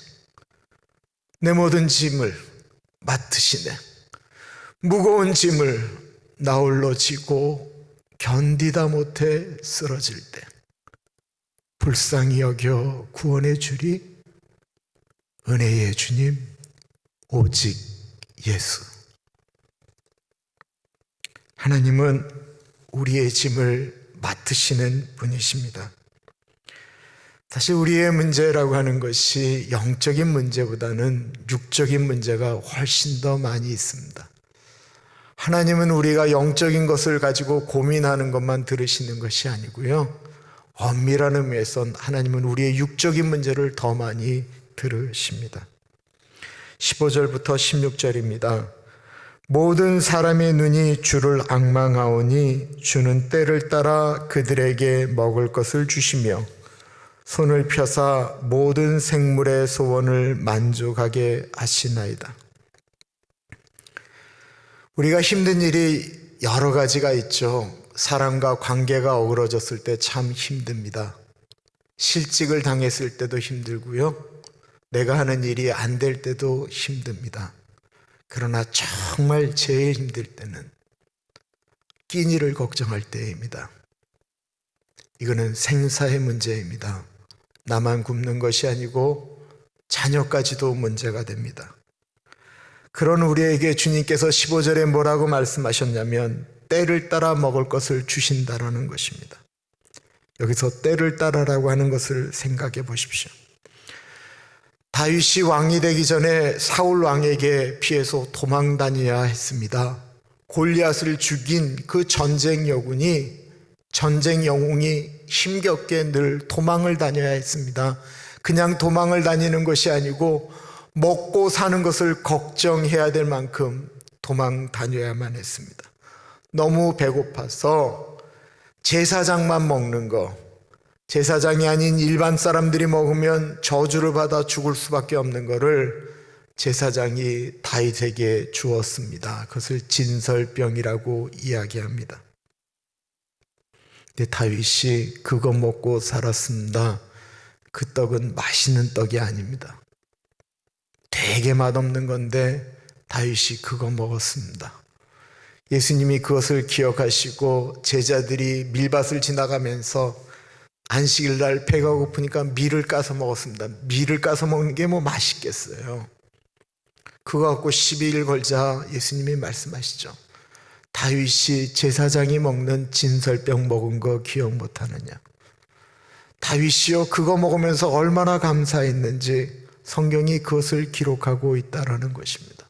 내 모든 짐을 맡으시네. 무거운 짐을 나 홀로 지고 견디다 못해 쓰러질 때 불쌍히 여겨 구원해 주리 은혜의 주님 오직 예수. 하나님은 우리의 짐을 맡으시는 분이십니다. 사실 우리의 문제라고 하는 것이 영적인 문제보다는 육적인 문제가 훨씬 더 많이 있습니다. 하나님은 우리가 영적인 것을 가지고 고민하는 것만 들으시는 것이 아니고요, 엄밀한 의미에서 하나님은 우리의 육적인 문제를 더 많이 들으십니다. 15절부터 16절입니다. 모든 사람의 눈이 주를 앙망하오니 주는 때를 따라 그들에게 먹을 것을 주시며 손을 펴사 모든 생물의 소원을 만족하게 하시나이다. 우리가 힘든 일이 여러 가지가 있죠. 사람과 관계가 어그러졌을 때 참 힘듭니다. 실직을 당했을 때도 힘들고요, 내가 하는 일이 안 될 때도 힘듭니다. 그러나 정말 제일 힘들 때는 끼니를 걱정할 때입니다. 이거는 생사의 문제입니다. 나만 굶는 것이 아니고 자녀까지도 문제가 됩니다. 그런 우리에게 주님께서 15절에 뭐라고 말씀하셨냐면 때를 따라 먹을 것을 주신다라는 것입니다. 여기서 때를 따라라고 하는 것을 생각해 보십시오. 다윗이 왕이 되기 전에 사울 왕에게 피해서 도망 다녀야 했습니다. 골리앗을 죽인 그 전쟁 영웅이 힘겹게 늘 도망을 다녀야 했습니다. 그냥 도망을 다니는 것이 아니고 먹고 사는 것을 걱정해야 될 만큼 도망 다녀야만 했습니다. 너무 배고파서 제사장만 먹는 거, 제사장이 아닌 일반 사람들이 먹으면 저주를 받아 죽을 수밖에 없는 거를 제사장이 다윗에게 주었습니다. 그것을 진설병이라고 이야기합니다. 근데 다윗이 그거 먹고 살았습니다. 그 떡은 맛있는 떡이 아닙니다. 되게 맛없는 건데 다윗이 그거 먹었습니다. 예수님이 그것을 기억하시고 제자들이 밀밭을 지나가면서 안식일 날 배가 고프니까 밀을 까서 먹었습니다. 밀을 까서 먹는 게 뭐 맛있겠어요. 그거 갖고 12일 걸자 예수님이 말씀하시죠. 다윗이 제사장이 먹는 진설병 먹은 거 기억 못하느냐. 다윗이요, 그거 먹으면서 얼마나 감사했는지 성경이 그것을 기록하고 있다라는 것입니다.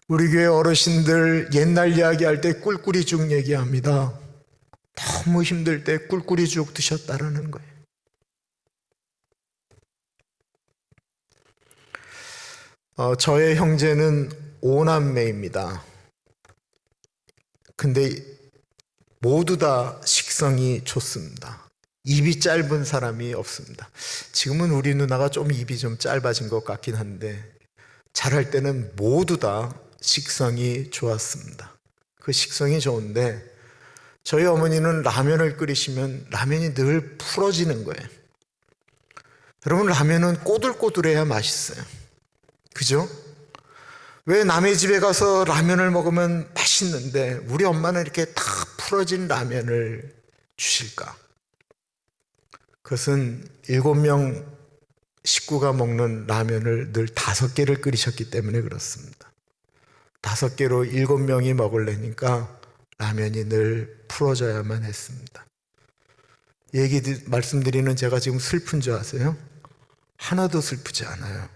우리 교회 어르신들 옛날 이야기할 때 꿀꿀이죽 얘기합니다. 너무 힘들 때 꿀꿀이죽 드셨다라는 거예요. 저의 형제는 5남매입니다. 근데 모두 다 식성이 좋습니다. 입이 짧은 사람이 없습니다. 지금은 우리 누나가 좀 입이 좀 짧아진 것 같긴 한데 자랄 때는 모두 다 식성이 좋았습니다. 그 식성이 좋은데 저희 어머니는 라면을 끓이시면 라면이 늘 풀어지는 거예요. 여러분, 라면은 꼬들꼬들해야 맛있어요. 그죠? 왜 남의 집에 가서 라면을 먹으면 맛있는데 우리 엄마는 이렇게 다 풀어진 라면을 주실까? 그것은 7명 식구가 먹는 라면을 늘 5개를 끓이셨기 때문에 그렇습니다. 5개로 7명이 먹으려니까 라면이 늘 풀어져야만 했습니다. 말씀드리는 제가 지금 슬픈 줄 아세요? 하나도 슬프지 않아요.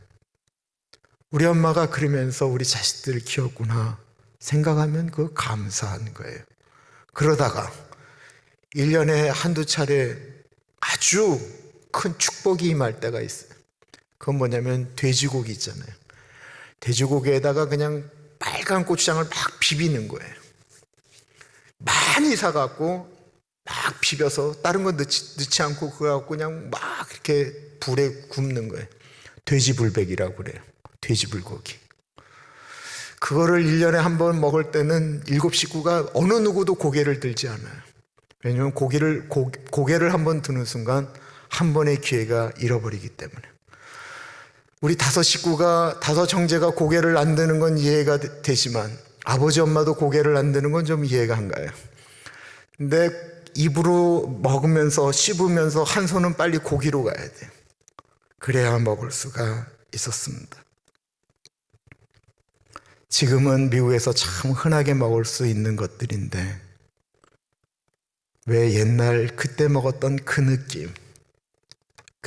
우리 엄마가 그러면서 우리 자식들을 키웠구나 생각하면 그거 감사한 거예요. 그러다가 1년에 한두 차례 아주 큰 축복이 임할 때가 있어요. 그건 뭐냐면 돼지고기 있잖아요. 돼지고기에다가 그냥 빨간 고추장을 막 비비는 거예요. 많이 사갖고 막 비벼서 다른 거 넣지 않고 그거 갖고 그냥 막 이렇게 불에 굽는 거예요. 돼지불백이라고 그래요. 돼지불고기. 그거를 1년에 한 번 먹을 때는 7식구가 어느 누구도 고개를 들지 않아요. 왜냐하면 고개를 한 번 드는 순간 한 번의 기회가 잃어버리기 때문에. 우리 5식구가 5 형제가 고개를 안 드는 건 이해가 되지만 아버지 엄마도 고개를 안 드는 건 좀 이해가 안 가요. 근데 입으로 먹으면서 씹으면서 한 손은 빨리 고기로 가야 돼요. 그래야 먹을 수가 있었습니다. 지금은 미국에서 참 흔하게 먹을 수 있는 것들인데 왜 옛날 그때 먹었던 그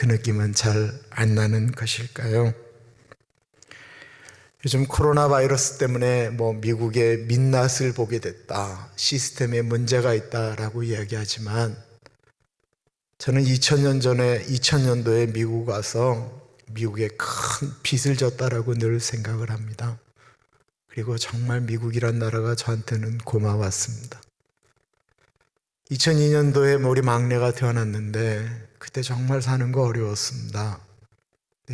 느낌은 잘 안 나는 것일까요? 요즘 코로나 바이러스 때문에 미국의 민낯을 보게 됐다, 시스템에 문제가 있다라고 이야기하지만 저는 2000년도에 미국 와서 미국에 큰 빚을 졌다라고 늘 생각을 합니다. 그리고 정말 미국이란 나라가 저한테는 고마웠습니다. 2002년도에 우리 막내가 태어났는데 그때 정말 사는 거 어려웠습니다.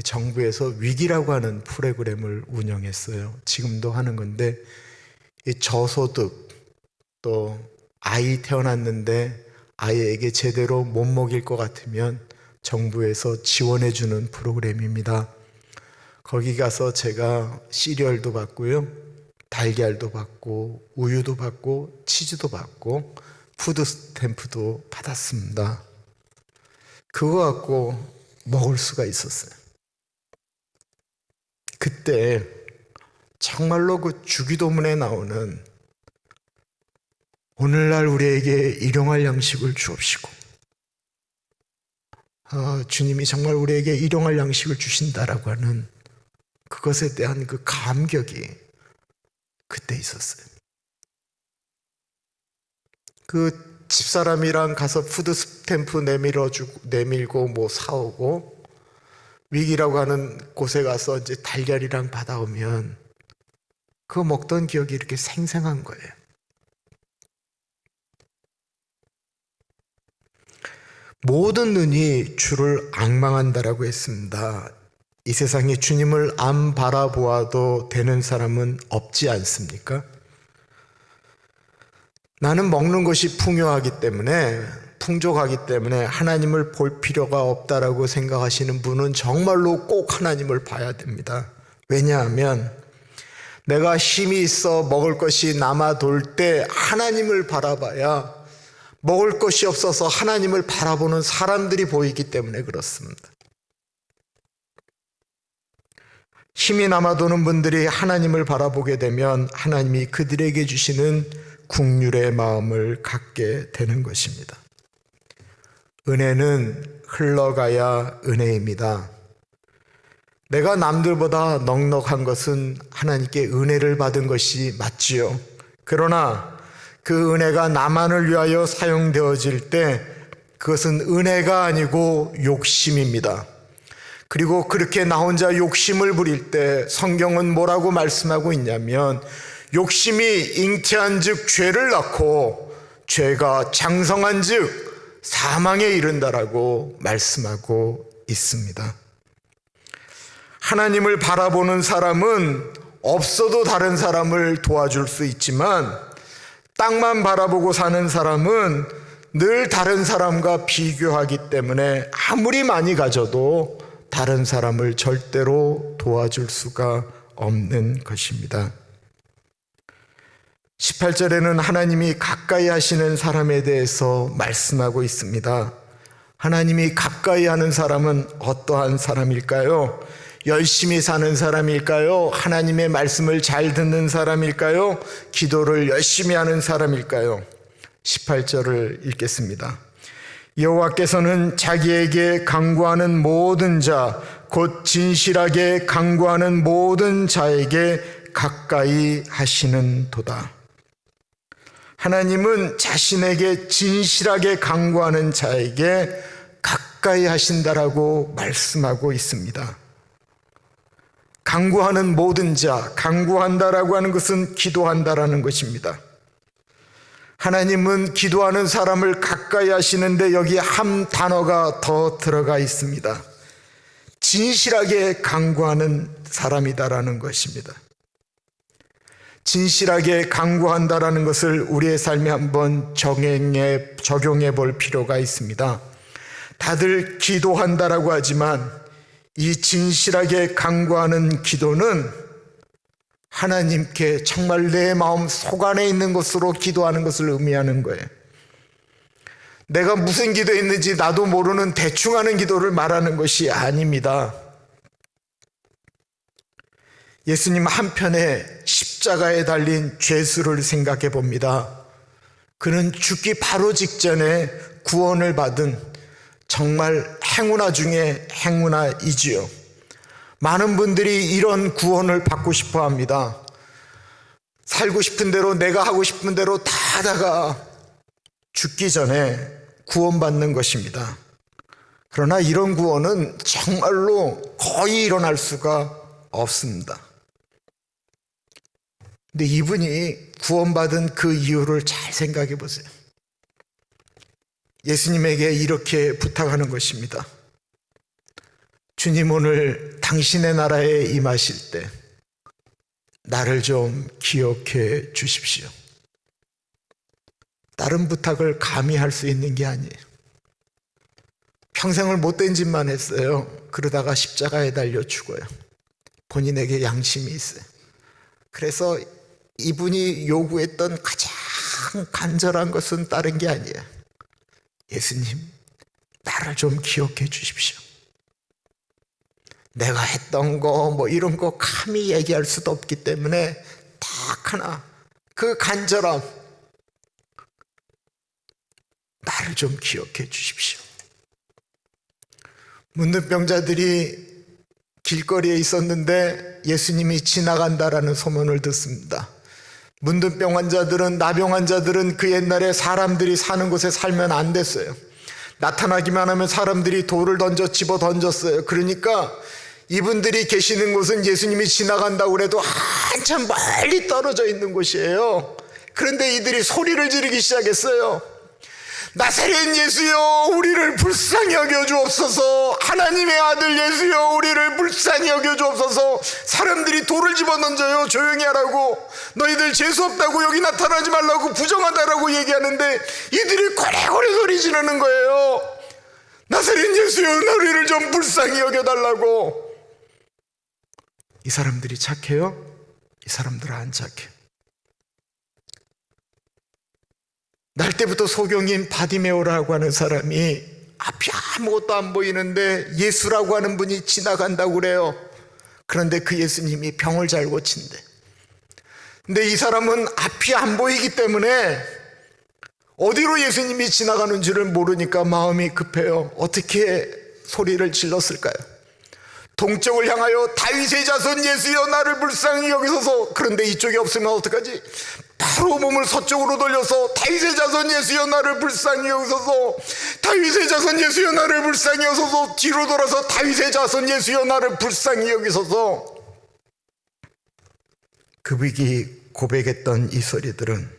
정부에서 위기라고 하는 프로그램을 운영했어요. 지금도 하는 건데 이 저소득 또 아이 태어났는데 아이에게 제대로 못 먹일 것 같으면 정부에서 지원해 주는 프로그램입니다. 거기 가서 제가 시리얼도 받고요, 달걀도 받고 우유도 받고 치즈도 받고 푸드 스탬프도 받았습니다. 그거 갖고 먹을 수가 있었어요. 그때 정말로 그 주기도문에 나오는 오늘날 우리에게 일용할 양식을 주옵시고, 주님이 정말 우리에게 일용할 양식을 주신다라고 하는 그것에 대한 그 감격이 그때 있었어요. 그 집사람이랑 가서 푸드 스탬프 내밀고 사오고 위기라고 하는 곳에 가서 이제 달걀이랑 받아오면 그거 먹던 기억이 이렇게 생생한 거예요. 모든 눈이 주를 앙망한다라고 했습니다. 이 세상에 주님을 안 바라보아도 되는 사람은 없지 않습니까? 나는 먹는 것이 풍요하기 때문에, 풍족하기 때문에 하나님을 볼 필요가 없다라고 생각하시는 분은 정말로 꼭 하나님을 봐야 됩니다. 왜냐하면 내가 힘이 있어 먹을 것이 남아 돌 때 하나님을 바라봐야 먹을 것이 없어서 하나님을 바라보는 사람들이 보이기 때문에 그렇습니다. 힘이 남아 도는 분들이 하나님을 바라보게 되면 하나님이 그들에게 주시는 긍휼의 마음을 갖게 되는 것입니다. 은혜는 흘러가야 은혜입니다. 내가 남들보다 넉넉한 것은 하나님께 은혜를 받은 것이 맞지요. 그러나 그 은혜가 나만을 위하여 사용되어질 때 그것은 은혜가 아니고 욕심입니다. 그리고 그렇게 나 혼자 욕심을 부릴 때 성경은 뭐라고 말씀하고 있냐면 욕심이 잉태한 즉 죄를 낳고 죄가 장성한 즉 사망에 이른다라고 말씀하고 있습니다. 하나님을 바라보는 사람은 없어도 다른 사람을 도와줄 수 있지만 땅만 바라보고 사는 사람은 늘 다른 사람과 비교하기 때문에 아무리 많이 가져도 다른 사람을 절대로 도와줄 수가 없는 것입니다. 18절에는 하나님이 가까이 하시는 사람에 대해서 말씀하고 있습니다. 하나님이 가까이 하는 사람은 어떠한 사람일까요? 열심히 사는 사람일까요? 하나님의 말씀을 잘 듣는 사람일까요? 기도를 열심히 하는 사람일까요? 18절을 읽겠습니다. 여호와께서는 자기에게 간구하는 모든 자, 곧 진실하게 간구하는 모든 자에게 가까이 하시는 도다. 하나님은 자신에게 진실하게 간구하는 자에게 가까이 하신다라고 말씀하고 있습니다. 간구하는 모든 자, 간구한다라고 하는 것은 기도한다라는 것입니다. 하나님은 기도하는 사람을 가까이 하시는데 여기 한 단어가 더 들어가 있습니다. 진실하게 간구하는 사람이다라는 것입니다. 진실하게 간구한다라는 것을 우리의 삶에 한번 적용해 볼 필요가 있습니다. 다들 기도한다라고 하지만 이 진실하게 간구하는 기도는 하나님께 정말 내 마음 속 안에 있는 것으로 기도하는 것을 의미하는 거예요. 내가 무슨 기도했는지 나도 모르는 대충 하는 기도를 말하는 것이 아닙니다. 예수님 한편에 십자가에 달린 죄수를 생각해 봅니다. 그는 죽기 바로 직전에 구원을 받은 정말 행운아 중에 행운아이지요. 많은 분들이 이런 구원을 받고 싶어 합니다. 살고 싶은 대로 내가 하고 싶은 대로 다 하다가 죽기 전에 구원받는 것입니다. 그러나 이런 구원은 정말로 거의 일어날 수가 없습니다. 근데 이분이 구원받은 그 이유를 잘 생각해 보세요. 예수님에게 이렇게 부탁하는 것입니다. 주님, 오늘 당신의 나라에 임하실 때 나를 좀 기억해 주십시오. 다른 부탁을 감히 할 수 있는 게 아니에요. 평생을 못된 짓만 했어요. 그러다가 십자가에 달려 죽어요. 본인에게 양심이 있어요. 그래서 이분이 요구했던 가장 간절한 것은 다른 게 아니에요. 예수님, 나를 좀 기억해 주십시오. 내가 했던 거 뭐 이런 거 감히 얘기할 수도 없기 때문에 딱 하나, 그 간절함, 나를 좀 기억해 주십시오. 문둥병자들이 길거리에 있었는데 예수님이 지나간다라는 소문을 듣습니다. 문둥병 환자들은, 나병 환자들은 그 옛날에 사람들이 사는 곳에 살면 안 됐어요. 나타나기만 하면 사람들이 돌을 던져 집어 던졌어요. 그러니까 이분들이 계시는 곳은 예수님이 지나간다고 해도 한참 멀리 떨어져 있는 곳이에요. 그런데 이들이 소리를 지르기 시작했어요. 나사렛 예수여, 우리를 불쌍히 여겨 주옵소서. 하나님의 아들 예수여, 우리를 불쌍히 여겨 주옵소서. 사람들이 돌을 집어던져요. 조용히 하라고, 너희들 재수 없다고, 여기 나타나지 말라고, 부정하다라고 얘기하는데 이들이 고래고래 소리 지르는 거예요. 나사렛 예수여, 우리를 좀 불쌍히 여겨달라고. 이 사람들이 착해요? 이 사람들은 안 착해요. 날 때부터 소경인 바디메오라고 하는 사람이 앞이 아무것도 안 보이는데 예수라고 하는 분이 지나간다고 그래요. 그런데 그 예수님이 병을 잘 고친대. 근데 이 사람은 앞이 안 보이기 때문에 어디로 예수님이 지나가는 줄을 모르니까 마음이 급해요. 어떻게 소리를 질렀을까요? 동쪽을 향하여 다윗의 자손 예수여 나를 불쌍히 여기소서. 그런데 이쪽이 없으면 어떡하지? 바로 몸을 서쪽으로 돌려서 다윗의 자손 예수여 나를 불쌍히 여기소서. 다윗의 자손 예수여 나를 불쌍히 여기소서. 뒤로 돌아서 다윗의 자손 예수여 나를 불쌍히 여기소서. 그분이 고백했던 이 소리들은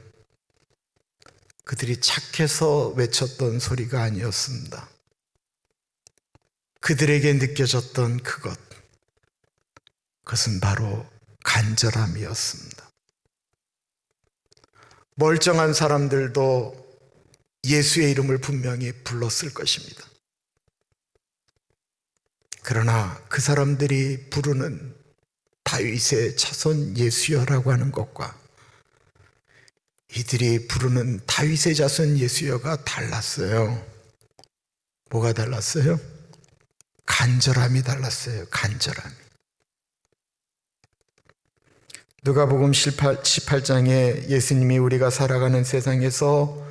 그들이 착해서 외쳤던 소리가 아니었습니다. 그들에게 느껴졌던 그것은 바로 간절함이었습니다. 멀쩡한 사람들도 예수의 이름을 분명히 불렀을 것입니다. 그러나 그 사람들이 부르는 다윗의 자손 예수여라고 하는 것과 이들이 부르는 다윗의 자손 예수여가 달랐어요. 뭐가 달랐어요? 간절함이 달랐어요. 간절함이. 누가복음 18장에 예수님이 우리가 살아가는 세상에서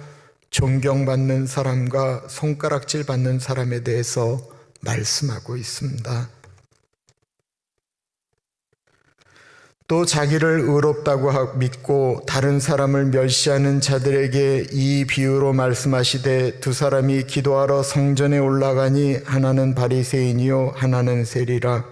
존경받는 사람과 손가락질 받는 사람에 대해서 말씀하고 있습니다. 또 자기를 의롭다고 믿고 다른 사람을 멸시하는 자들에게 이 비유로 말씀하시되 두 사람이 기도하러 성전에 올라가니 하나는 바리새인이요 하나는 세리라.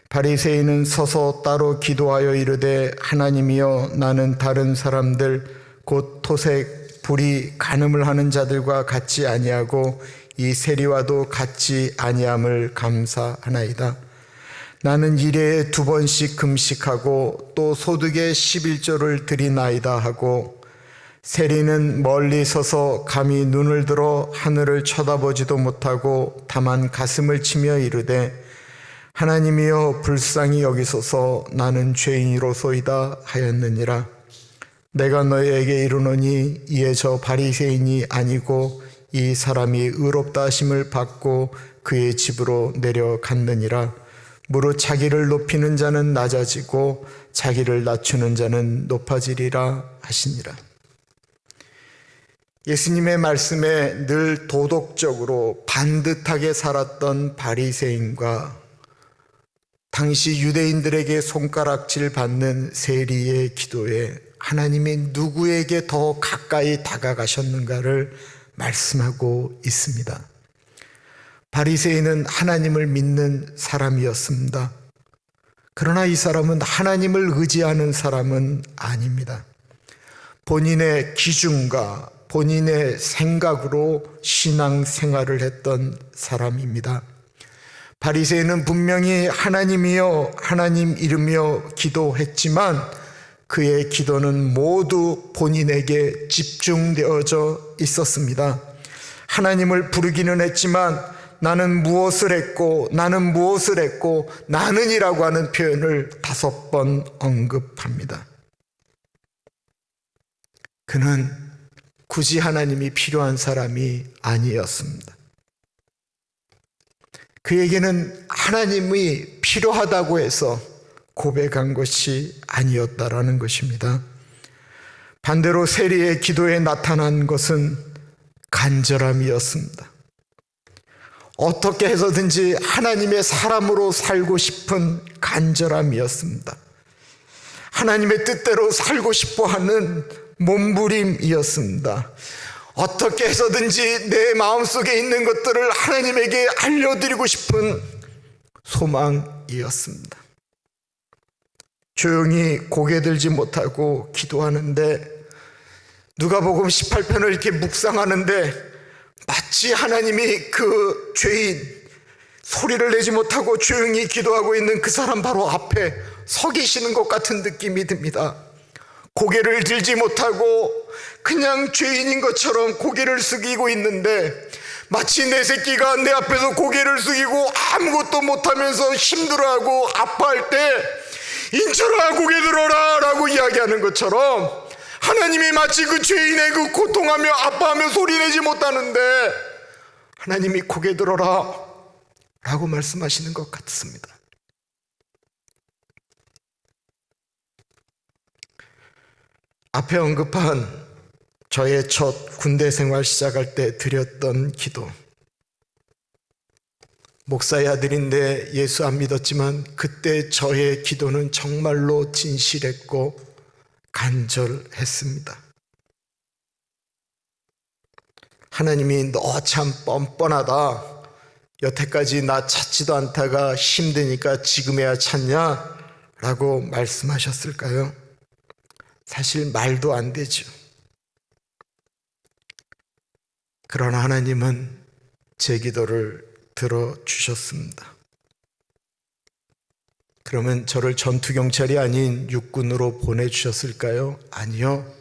바리새인은 서서 따로 기도하여 이르되 하나님이여 나는 다른 사람들 곧 토색 불의 간음을 하는 자들과 같이 아니하고 이 세리와도 같이 아니함을 감사하나이다. 나는 일에 2번씩 금식하고 또 소득의 11조를 드리나이다 하고 세리는 멀리 서서 감히 눈을 들어 하늘을 쳐다보지도 못하고 다만 가슴을 치며 이르되 하나님이여 불쌍히 여기소서 나는 죄인이로소이다 하였느니라. 내가 너희에게 이르노니 이에 저 바리새인이 아니고 이 사람이 의롭다 하심을 받고 그의 집으로 내려갔느니라. 무릇 자기를 높이는 자는 낮아지고 자기를 낮추는 자는 높아지리라 하시니라. 예수님의 말씀에 늘 도덕적으로 반듯하게 살았던 바리새인과 당시 유대인들에게 손가락질 받는 세리의 기도에 하나님이 누구에게 더 가까이 다가가셨는가를 말씀하고 있습니다. 바리새인은 하나님을 믿는 사람이었습니다. 그러나 이 사람은 하나님을 의지하는 사람은 아닙니다. 본인의 기준과 본인의 생각으로 신앙생활을 했던 사람입니다. 바리새인은 분명히 하나님이여 하나님 이르며 기도했지만 그의 기도는 모두 본인에게 집중되어져 있었습니다. 하나님을 부르기는 했지만 나는 무엇을 했고 나는이라고 하는 표현을 5번 언급합니다. 그는 굳이 하나님이 필요한 사람이 아니었습니다. 그에게는 하나님이 필요하다고 해서 고백한 것이 아니었다라는 것입니다. 반대로 세리의 기도에 나타난 것은 간절함이었습니다. 어떻게 해서든지 하나님의 사람으로 살고 싶은 간절함이었습니다. 하나님의 뜻대로 살고 싶어하는 몸부림이었습니다. 어떻게 해서든지 내 마음속에 있는 것들을 하나님에게 알려드리고 싶은 소망이었습니다. 조용히 고개 들지 못하고 기도하는데 누가복음 18편을 이렇게 묵상하는데 마치 하나님이 그 죄인, 소리를 내지 못하고 조용히 기도하고 있는 그 사람 바로 앞에 서 계시는 것 같은 느낌이 듭니다. 고개를 들지 못하고 그냥 죄인인 것처럼 고개를 숙이고 있는데 마치 내 새끼가 내 앞에서 고개를 숙이고 아무것도 못하면서 힘들어하고 아파할 때 인철아 고개 들어라 라고 이야기하는 것처럼 하나님이 마치 그 죄인의 그 고통하며 아파하며 소리내지 못하는데 하나님이 고개 들어라 라고 말씀하시는 것 같습니다. 앞에 언급한 저의 첫 군대 생활 시작할 때 드렸던 기도, 목사의 아들인데 예수 안 믿었지만 그때 저의 기도는 정말로 진실했고 간절했습니다. 하나님이 너 참 뻔뻔하다. 여태까지 나 찾지도 않다가 힘드니까 지금에야 찾냐? 라고 말씀하셨을까요? 사실 말도 안 되죠. 그러나 하나님은 제 기도를 들어주셨습니다. 그러면 저를 전투경찰이 아닌 육군으로 보내주셨을까요? 아니요.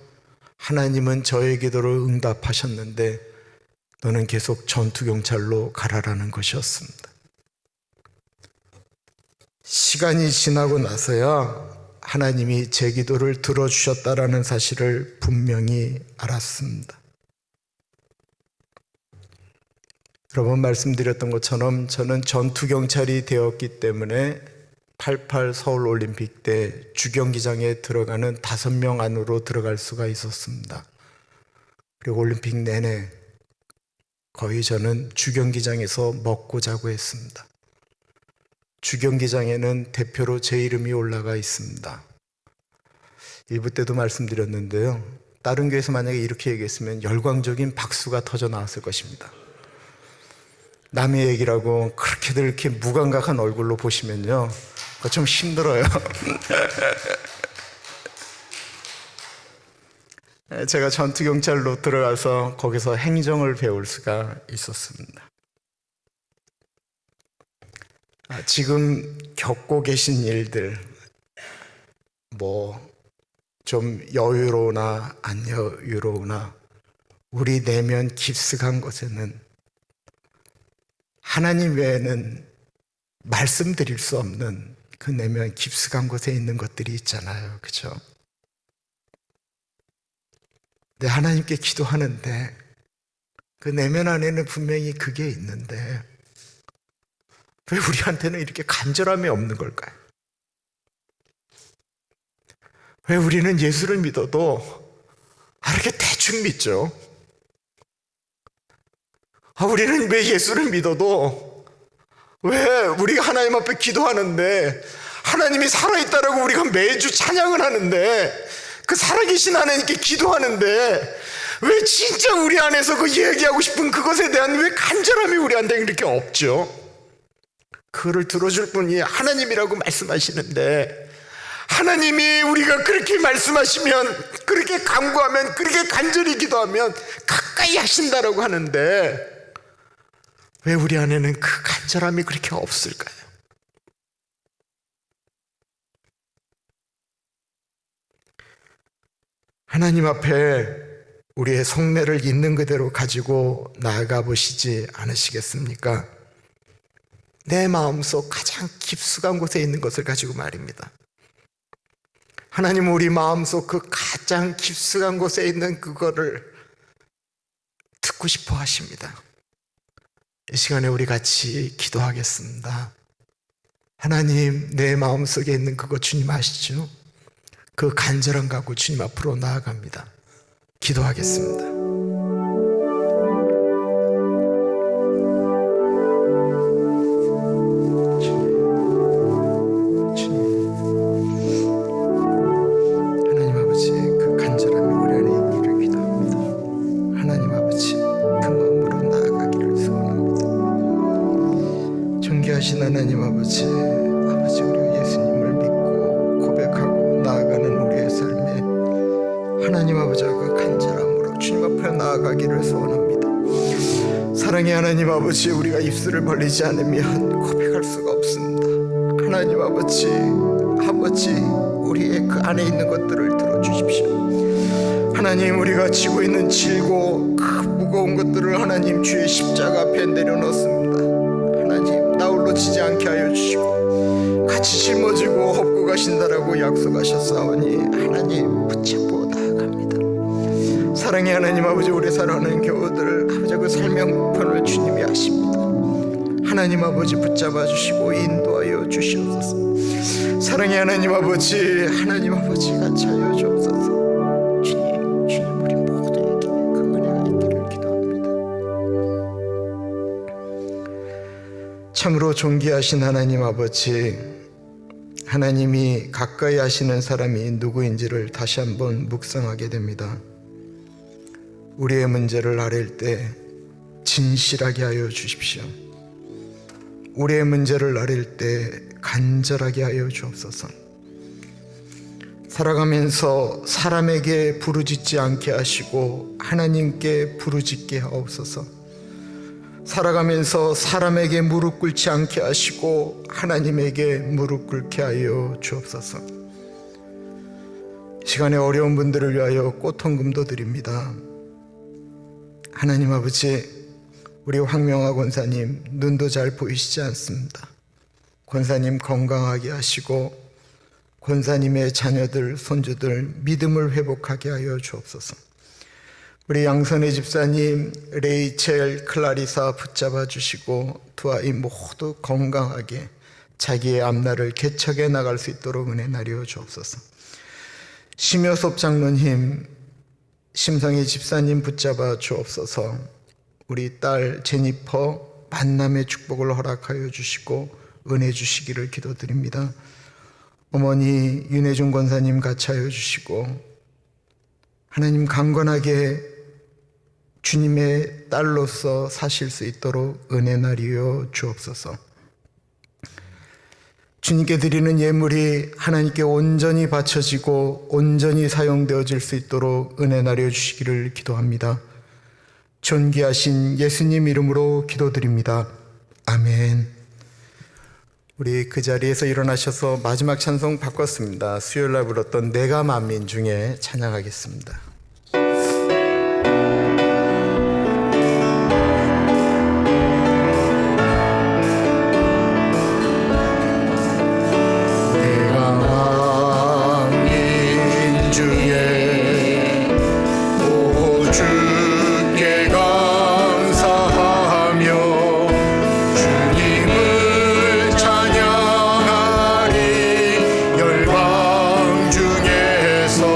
하나님은 저의 기도를 응답하셨는데 너는 계속 전투경찰로 가라라는 것이었습니다. 시간이 지나고 나서야 하나님이 제 기도를 들어주셨다라는 사실을 분명히 알았습니다. 여러 번 말씀드렸던 것처럼 저는 전투경찰이 되었기 때문에 88 서울올림픽 때 주경기장에 들어가는 5명 안으로 들어갈 수가 있었습니다. 그리고 올림픽 내내 거의 저는 주경기장에서 먹고 자고 했습니다. 주경기장에는 대표로 제 이름이 올라가 있습니다. 일부 때도 말씀드렸는데요. 다른 교회에서 만약에 이렇게 얘기했으면 열광적인 박수가 터져 나왔을 것입니다. 남의 얘기라고 그렇게들 이렇게 무감각한 얼굴로 보시면요, 그거 좀 힘들어요. 제가 전투경찰로 들어가서 거기서 행정을 배울 수가 있었습니다. 지금 겪고 계신 일들, 좀 여유로우나 안 여유로우나 우리 내면 깊숙한 곳에는 하나님 외에는 말씀드릴 수 없는 그 내면 깊숙한 곳에 있는 것들이 있잖아요. 그렇죠? 네, 하나님께 기도하는데 그 내면 안에는 분명히 그게 있는데 왜 우리한테는 이렇게 간절함이 없는 걸까요? 왜 우리는 예수를 믿어도 이렇게 대충 믿죠? 우리는 왜 예수를 믿어도 왜 우리가 하나님 앞에 기도하는데 하나님이 살아있다라고 우리가 매주 찬양을 하는데 그 살아계신 하나님께 기도하는데 왜 진짜 우리 안에서 그 얘기하고 싶은 그것에 대한 왜 간절함이 우리한테 이렇게 없죠? 그거를 들어줄 분이 하나님이라고 말씀하시는데 하나님이 우리가 그렇게 말씀하시면, 그렇게 간구하면, 그렇게 간절히 기도하면 가까이 하신다라고 하는데 왜 우리 안에는 그 간절함이 그렇게 없을까요? 하나님 앞에 우리의 속내를 있는 그대로 가지고 나아가 보시지 않으시겠습니까? 내 마음속 가장 깊숙한 곳에 있는 것을 가지고 말입니다. 하나님은 우리 마음속 그 가장 깊숙한 곳에 있는 그거를 듣고 싶어 하십니다. 이 시간에 우리 같이 기도하겠습니다. 하나님, 내 마음속에 있는 그거 주님 아시죠? 그 간절한 각오 주님 앞으로 나아갑니다. 기도하겠습니다. 하나님 아버지, 우리가 예수님을 믿고 고백하고 나아가는 우리의 삶에 하나님 아버지와 그 간절함으로 주님 앞에 나아가기를 소원합니다. 사랑의 하나님 아버지, 우리가 입술을 벌리지 않으면 고백할 수가 없습니다. 하나님 아버지, 우리의 그 안에 있는 것들을 들어주십시오. 하나님, 우리가 지고 있는 질고 그 무거운 것들을 하나님 주의 십자가 앞에 내려놓습니다. 나 홀로 지지 않게 하여 주시고 같이 짊어지고 업고 가신다라고 약속하셨사오니 하나님 붙잡고 나아갑니다. 사랑의 하나님 아버지, 우리 사랑하는 교우들 아버지 그 삶의 형편을 주님이 아십니다. 하나님 아버지 붙잡아 주시고 인도하여 주시옵소서. 사랑의 하나님 아버지 같이 하여 주옵소서. 주님 우리 모두에게 그 은혜가 있기를 기도합니다. 참으로 존귀하신 하나님 아버지, 하나님이 가까이 하시는 사람이 누구인지를 다시 한번 묵상하게 됩니다. 우리의 문제를 아뢰일 때 진실하게 하여 주십시오. 우리의 문제를 아뢰일 때 간절하게 하여 주옵소서. 살아가면서 사람에게 부르짖지 않게 하시고 하나님께 부르짖게 하옵소서. 살아가면서 사람에게 무릎 꿇지 않게 하시고 하나님에게 무릎 꿇게 하여 주옵소서. 시간에 어려운 분들을 위하여 꽃헌금도 드립니다. 하나님 아버지, 우리 황명화 권사님 눈도 잘 보이시지 않습니다. 권사님 건강하게 하시고 권사님의 자녀들, 손주들 믿음을 회복하게 하여 주옵소서. 우리 양선혜 집사님, 레이첼, 클라리사 붙잡아 주시고 두 아이 모두 건강하게 자기의 앞날을 개척해 나갈 수 있도록 은혜 나려 주옵소서. 심효섭 장로님, 심성희 집사님 붙잡아 주옵소서. 우리 딸 제니퍼 만남의 축복을 허락하여 주시고 은혜 주시기를 기도드립니다. 어머니 윤혜준 권사님 같이 하여 주시고 하나님 강건하게 주님의 딸로서 사실 수 있도록 은혜 나리여 주옵소서. 주님께 드리는 예물이 하나님께 온전히 바쳐지고 온전히 사용되어질 수 있도록 은혜 나려 주시기를 기도합니다. 존귀하신 예수님 이름으로 기도드립니다. 아멘. 우리 그 자리에서 일어나셔서 마지막 찬송 바꿨습니다. 수요일날 불렀던 내가 만민 중에 찬양하겠습니다. 열방 중에서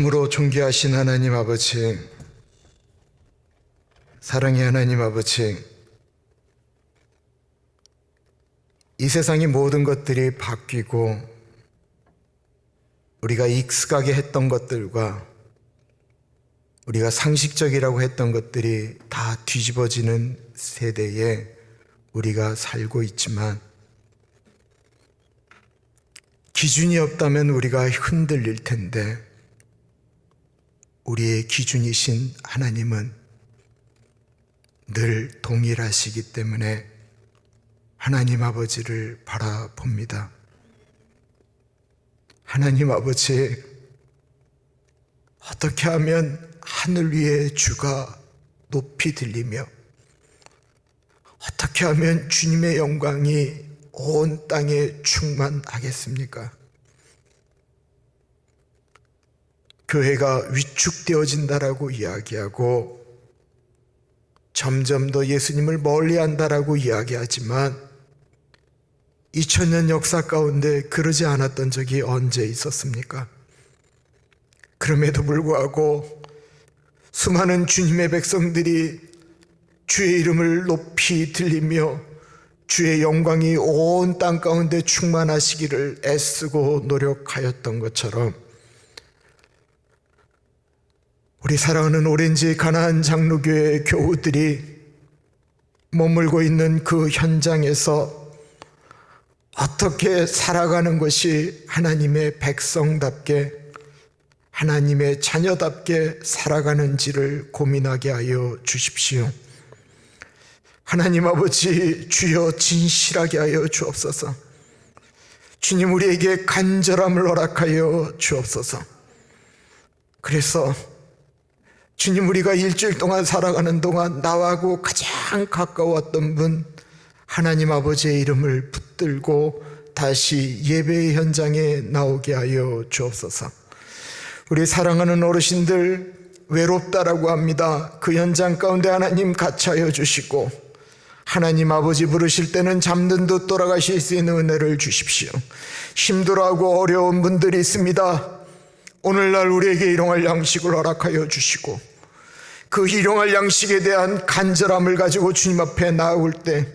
참으로 존귀하신 하나님 아버지, 사랑의 하나님 아버지, 이 세상의 모든 것들이 바뀌고 우리가 익숙하게 했던 것들과 우리가 상식적이라고 했던 것들이 다 뒤집어지는 세대에 우리가 살고 있지만, 기준이 없다면 우리가 흔들릴 텐데 우리의 기준이신 하나님은 늘 동일하시기 때문에 하나님 아버지를 바라봅니다. 하나님 아버지, 어떻게 하면 하늘 위의 주가 높이 들리며 어떻게 하면 주님의 영광이 온 땅에 충만하겠습니까? 교회가 위축되어진다라고 이야기하고 점점 더 예수님을 멀리한다라고 이야기하지만 2000년 역사 가운데 그러지 않았던 적이 언제 있었습니까? 그럼에도 불구하고 수많은 주님의 백성들이 주의 이름을 높이 들리며 주의 영광이 온 땅 가운데 충만하시기를 애쓰고 노력하였던 것처럼, 우리 사랑하는 오렌지 가나안 장로교회 교우들이 머물고 있는 그 현장에서 어떻게 살아가는 것이 하나님의 백성답게, 하나님의 자녀답게 살아가는지를 고민하게 하여 주십시오. 하나님 아버지, 주여 진실하게 하여 주옵소서. 주님, 우리에게 간절함을 허락하여 주옵소서. 그래서 주님, 우리가 일주일 동안 살아가는 동안 나하고 가장 가까웠던 분 하나님 아버지의 이름을 붙들고 다시 예배의 현장에 나오게 하여 주옵소서. 우리 사랑하는 어르신들 외롭다라고 합니다. 그 현장 가운데 하나님 같이 하여 주시고, 하나님 아버지 부르실 때는 잠든 듯 돌아가실 수 있는 은혜를 주십시오. 힘들어하고 어려운 분들이 있습니다. 오늘날 우리에게 일용할 양식을 허락하여 주시고, 그 일용할 양식에 대한 간절함을 가지고 주님 앞에 나올 때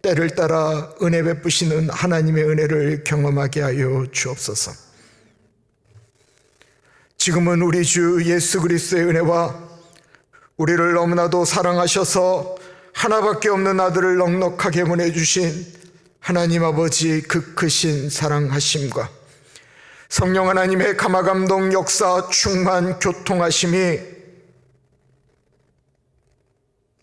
때를 따라 은혜 베푸시는 하나님의 은혜를 경험하게 하여 주옵소서. 지금은 우리 주 예수 그리스도의 은혜와 우리를 너무나도 사랑하셔서 하나밖에 없는 아들을 넉넉하게 보내주신 하나님 아버지 그 크신 사랑하심과 성령 하나님의 감화감동 역사 충만 교통하심이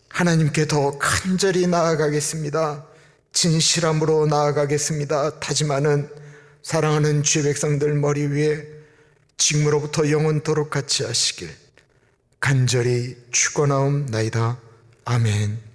하나님께 더 간절히 나아가겠습니다, 진실함으로 나아가겠습니다 다짐하는 사랑하는 주의 백성들 머리 위에 지금으로부터 영원토록 같이 하시길 간절히 축원하옵나이다. 아멘.